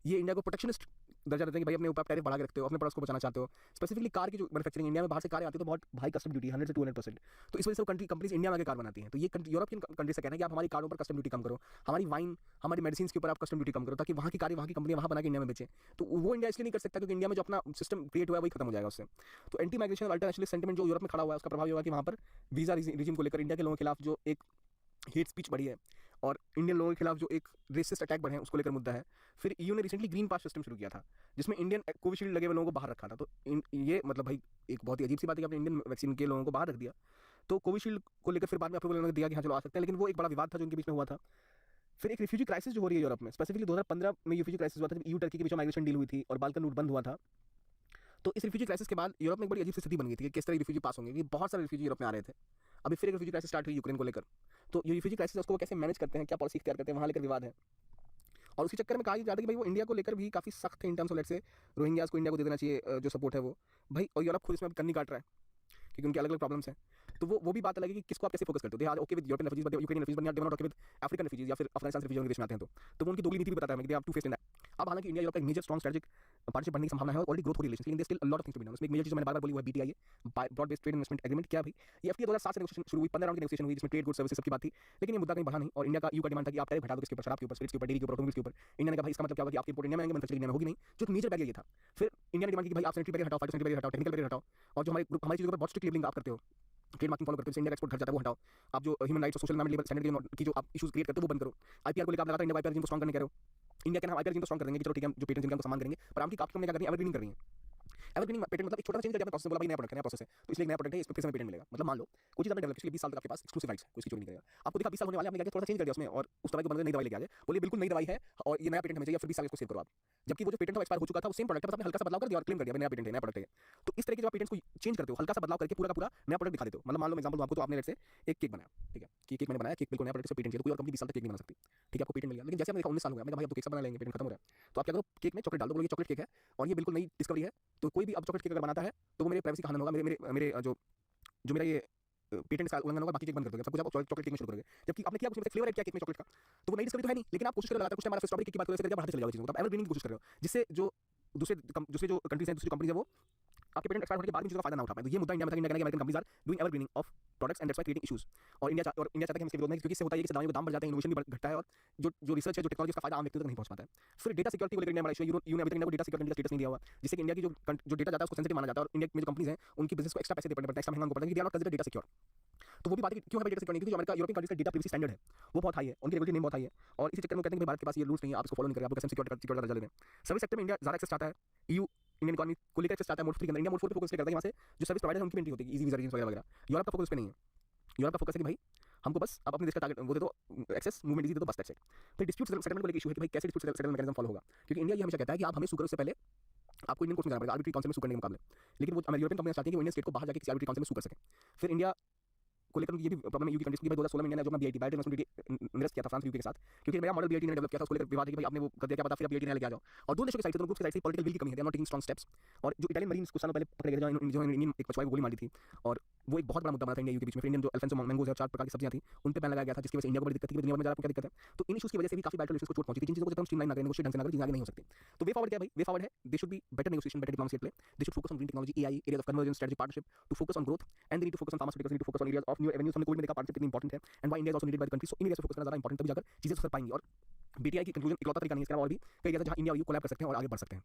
B: ये इंडिया को प्रोटेक्शनिस्ट दर्जा देते हैं कि भाई अपने ऊपर टैरिफ बढ़ा के रखते हो, अपने प्रोडक्ट्स को बचाना चाहते हो। स्पेसिफिकली कार की जो मैन्युफैक्चरिंग इंडिया में बाहर से कारें आती है तो बहुत हाई कस्टम ड्यूटी 100 से 200%, तो इस वजह से वो कंपनीज इंडिया में आके कार बनाती हैं। तो ये यूरोपियन कंट्री से कहना है कि आप हमारी कारों पर कस्टम ड्यूटी कम करो, हमारी वाइन, हमारी मेडिसिन के ऊपर आप कस्टम ड्यूटी कम करो, ताकि वहाँ की कारें, वहाँ की कंपनियाँ वहाँ बना के इंडिया में बेचें। तो वो इंडिया इसलिए नहीं कर सकता क्योंकि इंडिया में जो अपना सिस्टम क्रिएट हुआ है वही खत्म हो जाएगा उससे। तो एंटी माइग्रेशन अल्टरनेशनलिस्ट सेंटिमेंट जो यूरोप में खड़ा हुआ है उसका प्रभाव ये होगा कि वहाँ पर वीज़ा रिजीम को लेकर इंडिया के लोगों के खिलाफ जो एक हेट स्पीच बढ़ी है और इंडियन लोगों के खिलाफ जो एक रेसिस्ट अटैक बढ़े हैं उसको लेकर मुद्दा है। फिर EU ने रिसेंटली ग्रीन पास सिस्टम शुरू किया था जिसमें इंडियन कोविशील्ड लगे हुए लोगों को बाहर रखा था। तो ये मतलब भाई एक बहुत ही अजीब सी बात है कि आपने इंडियन वैक्सीन के लोगों को बाहर रख दिया। तो कोविशील्ड को लेकर फिर बाद में अप्रूवल दिया कि हाँ चलो आ सकते हैं, लेकिन वो एक बड़ा विवाद था जो उनके बीच में हुआ था। फिर एक रिफ्यूजी क्राइसिस जो हो रही है यूरोप में, स्पेसिफिकली 2015 में रिफ्यूजी क्राइसिस हुआ था जब EU टर्की के बीच में माइग्रेशन डील हुई थी और बाल्कन रूट बंद हुआ था। तो इस रिफ्यूजी क्राइसिस के बाद यूरोप में एक बड़ी अजीब सी स्थिति बन गई थी कि किस तरह रिफ्यूजी पास होंगे, क्योंकि बहुत सारे रिफ्यूजी यूरोप में आ रहे थे। अभी फिर एक रिफ्यूजी क्राइसिस स्टार्ट हुई यूक्रेन को लेकर। तो ये रिफ्यूजी क्राइसिस उसको कैसे मैनेज करते हैं, क्या पॉलिसी इख्तियार करते हैं, वहाँ लेकर विवाद है। और उसी चक्कर में कहा जाता है कि भाई वो इंडिया को लेकर भी काफ़ी सख्त है in terms of let's say Rohingyas को इंडिया को दे देना चाहिए जो सपोर्ट है वो भाई, और यूरोप खुद इसमें कन्नी काट रहा है क्योंकि उनकी अलग अलग प्रॉब्लम्स हैं। तो वो भी बात अलग है कि किसको आप कैसे फोकस करते हो। Okay with European refugees, but Ukrainian refugees, but not okay with African refugees या फिर अफगानिस्तान से रेफ्यूजी देश में आते हैं। तो वो उनकी दोगली नीति भी बताता है कि आप टू फेस इन दैट। अब हालांकि इंडिया यूरोप का एक मेजर स्ट्रॉन्ग स्ट्रेटेजिक पार्टनरशिप बनने की संभावना है और ऑलरेडी ग्रोथ हो रही है, लेकिन still a lot of things to be done. उसमें एक मेजर चीज मैंने बार-बार बोली हुई है BTI, broad based trade investment agreement. क्या भाई ये FTA 2007 से नेगोशिएशन शुरू हुई, 15 राउंड की नेगोशिएशन हुई जिसमें ट्रेड, गुड्स, सर्विसेज सबकी बात थी, लेकिन ये मुद्दा कहीं बढ़ा नहीं और इंडिया का EU का डिमांड था कि आप टैरिफ हटा दो इसके ऊपर, शराब के ऊपर, स्पिरिट्स के ऊपर, डेयरी के ऊपर, ऑटोमोबाइल्स के ऊपर। इंडिया ने कहा भाई इसका मतलब क्या होगा कि आपके इंपोर्ट इंडिया में आएंगे, मैन्युफैक्चरिंग इंडिया में होगी नहीं, जो मेजर बैरियर ये था। फिर इंडिया ने डिमांड की कि भाई आप सैनिटरी बैरियर हटाओ, फाइटोसैनिटरी बैरियर हटाओ, टेक्निकल बैरियर हटाओ, और जो हमारी चीज़ों पर बहुत स्ट्रिक्ट लेबलिंग आप करते हो, ट्रेड मार्किंग फॉलो करते हो, इंडिया का एक्सपोर्ट घट जाता है वो हटाओ। आप जो ह्यूमन राइट्स और सोशल एनवायरमेंट स्टैंडर्ड की जो आप इशूज क्रिएट करते हो वो बंद करो। IPR को लेकर आप लगातार इंडिया IPR को स्ट्रॉन्ग करने कह रहे हो। इंडिया के नाम IPR को स्ट्रॉन्ग कर देंगे कि चलो ठीक है जो पेटेंट जिनका सामान करेंगे, पर आपकी कंपनी क्या कर रही है, एवरग्रीनिंग कर रही है। एवरग्रीनिंग पेटेंट मतलब एक छोटा सा चेंज करके आपने प्रोसेस बोला भाई नया प्रोडक्ट है, नया प्रोसेस है, तो इसलिए नया प्रोडक्ट है, इस पे फिर से पेटेंट मिलेगा। मतलब मान लो कोई चीज आपने डेवलप की 20 साल तक आपके पास एक्सक्लूसिव राइट्स है, कोई चोरी नहीं करेगा। आपको देखा 20 साल होने वाले, आपने क्या थोड़ा सा चेंज कर दिया उसमें और उस दवाई को बंद कर नई दवाई लेके आ गए, बोलिए बिल्कुल नई दवाई है और ये नया पेटेंट हमें चाहिए, फिर 20 साल इसको सेव करो आप। जबकि वो जो पेटेंट एक्सपायर हो चुका था वो सेम प्रोडक्ट है, बस आपने हल्का सा बदलाव कर दिया और क्लेम कर दिया नया पेटेंट है, नया प्रोडक्ट है। तो इस तरह के जो आप पेटेंट्स को चेंज करते हो, हल्का सा बदलाव करके पूरा का पूरा नया प्रोडक्ट दिखा देते हो। मतलब मान लो एग्जांपल आपको, तो आपने लेट्स से एक केक बनाया, ठीक है, कि केक मैंने बनाया, केक बिल्कुल नया प्रोडक्ट से पेटेंट चाहिए, तो कोई और कंपनी 20 साल तक केक नहीं बना सकती, ठीक है, आपको पेटेंट मिल गया। लेकिन जैसे हमने देखा 19 साल हो गया, मैं कहा भाई अब तो केक सब बना लेंगे, पेटेंट खत्म हो रहा है, तो आप क्या करो, केक में चॉकलेट डाल दो, बोलो ये चॉकलेट केक है और ये बिल्कुल नई डिस्कवरी है, तो कोई भी अब चॉकलेट केक अगर बनाता है तो वो मेरे प्राइवेसी का हनन होगा, मेरे जो मेरा ये पेटेंट का उल्लंघन होगा, बाकी केक बंद कर दोगे, सब कुछ आप चॉकलेट केक में शुरू करोगे। जबकि आपने किया, उसमें फ्लेवर ऐड किया केक में चॉकलेट का, तो वो नई डिस्कवरी तो है नहीं, लेकिन आप कोशिश कर रहे हो कुछ टाइम स्ट्रॉबेरी केक की बात करो, बढ़ाते चले जाओ चीज़ों को, आप एवरग्रीनिंग की कोशिश कर रहे हो, जिससे जो दूसरे जो कंट्रीज हैं, दूसरी कंपनीज है वो आपके पेटेंट एक्सपायर होने के बाद भी चीज़ों का फायदा ना उठा पाए। तो ये मुद्दा इंडिया में था कि इंडिया कहना कि American companies are doing evergreening of products and that's why creating issues. और इंडिया चाहता है कि हम इसके विरोध में, क्योंकि इससे होता है कि दवाइयों के दाम बढ़ जाते हैं, इनोवेशन भी घटता है और जो रिसर्च है, जो टेक्नोलॉजी का फायदा आम व्यक्ति तक नहीं पहुंच पाता है। फिर डेटा सिक्योरिटी को लेकर इंडिया बड़ा इशू है, यूने अभी तक इंडिया को डेटा सिक्योरिटी का स्टेटस नहीं दिया हुआ, जिससे कि इंडिया की जो डेटा जाता है उसको सेंसिटिव माना जाता है और इंडिया में जो कंपनीज हैं उनकी बिजनेस को एक्स्ट्रा पैसे देने पड़ते हैं, एक्स्ट्रा महंगा उनको पड़ता है कि they are not consider data secure. तो वो भी बात है कि क्यों हमें डेटा सिक्योर नहीं, क्योंकि जो अमेरिका यूरोपियन कंट्रीज का डेटा प्राइवेसी स्टैंडर्ड है वो बहुत हाई है, उनकी रेगुलेटरी नेम बहुत हाई है, और इसी चक्कर में कहते हैं कि भारत के पास ये रूल्स नहीं है, आप इसको फॉलो नहीं करें, आप कैसे सिक्योरिटी का दर्जा ले रहे हैं। सर्विस सेक्टर में इंडिया ज़्यादा एक्सेस चाहता है, ईयू इंडियन इकोनॉमी को लेकर एक्सेस चाहता है मोड 3 के अंदर, इंडिया मोड 4 पे फोकस करता है, वहाँ से जो सर्विस प्रोवाइडर है उनकी एंट्री होती है, इजी वीजा वगैरह वगैरह। यूरोप का फोकस पे नहीं है, यूरोप का फोकस है कि भाई हमको बस आप अपने देश का टारगेट वो दे दो, एक्सेस मूवमेंट इजी दे दो, बस दैट्स इट। फिर डिस्प्यूट सेटलमेंट को लेकर इशू है कि भाई कैसे डिस्प्यूट सेटलमेंट मैकेनिज्म फॉलो होगा, क्योंकि इंडिया ये हमेशा कहता है कि आप हमें सू करो, उससे पहले आपको इंडियन कोर्ट में जाना पड़ेगा आर्बिट्री काउंसिल में सू करने के मुकाबले, लेकिन वो यूरोपियन कंपनियां चाहती हैं कि वो इंडियन स्टेट को बाहर जाके किसी आर्बिट्री काउंसिल में सू कर सके। फिर इंडिया को लेकर ये भी प्रॉब्लम है यूके कंट्रीज की, भाई 2016 में इंडिया ने जो अपना बीआईटी बायोटेक इन्वेस्टमेंट इन्वेस्ट किया था फ्रांस यूके के साथ, क्योंकि मेरा मॉडल बीआईटी ने डेवलप किया था, उसको लेकर विवाद है कि भाई आपने वो कर दिया, क्या पता फिर आप बीआईटी लेके आ जाओ। और दोनों देशों की साइड से, दोनों ग्रुप की साइड से पॉलिटिकल विल की कमी है, they are not taking strong steps. और जो इटालियन मरीन्स कुछ सालों पहले पकड़े गए जो इंडियन एक मछुआरे को गोली मारी थी, और वो एक बहुत बड़ा मुद्दा बना था इंडिया यूके बीच में। फिर इंडियन जो अल्फेंसो मैंगोज है, 4 प्रकार की सब्जियां थी, उन पे बैन लगाया गया था, जिसकी वजह से इंडिया को बड़ी दिक्कत थी, दुनिया में ज़्यादा क्या दिक्कत है। तो इन इश्यूज की वजह से भी काफी बाइटल इश्यूज को चोट पहुंची थी, जिन चीजों को जब हम स्ट्रीमलाइन ना करें, नेगोशिएट ढंग से ना करें, चीजें आगे नहीं हो सकती। तो वे फॉरवर्ड क्या है भाई, वे फॉरवर्ड है they should be better negotiation, better diplomacy play, they should focus on green technology, AI, areas of convergence, strategic partnership to focus on growth, and they need to focus on pharmaceuticals, need to focus on areas of new avenues. हमने कोविड में देखा पार्टनरशिप कितनी इंपॉर्टेंट है, and why India is also needed by the country. So in areas पे फोकस करना ज़्यादा इंपॉर्टेंट, तभी जाकर चीजें सुधर पाएंगी। और बीटीआई की कंक्लूजन इकलौता तरीका नहीं है, इसके अलावा और भी कई जगह जहां इंडिया और यू कोलैब कर सकते हैं और आगे बढ़ सकते हैं।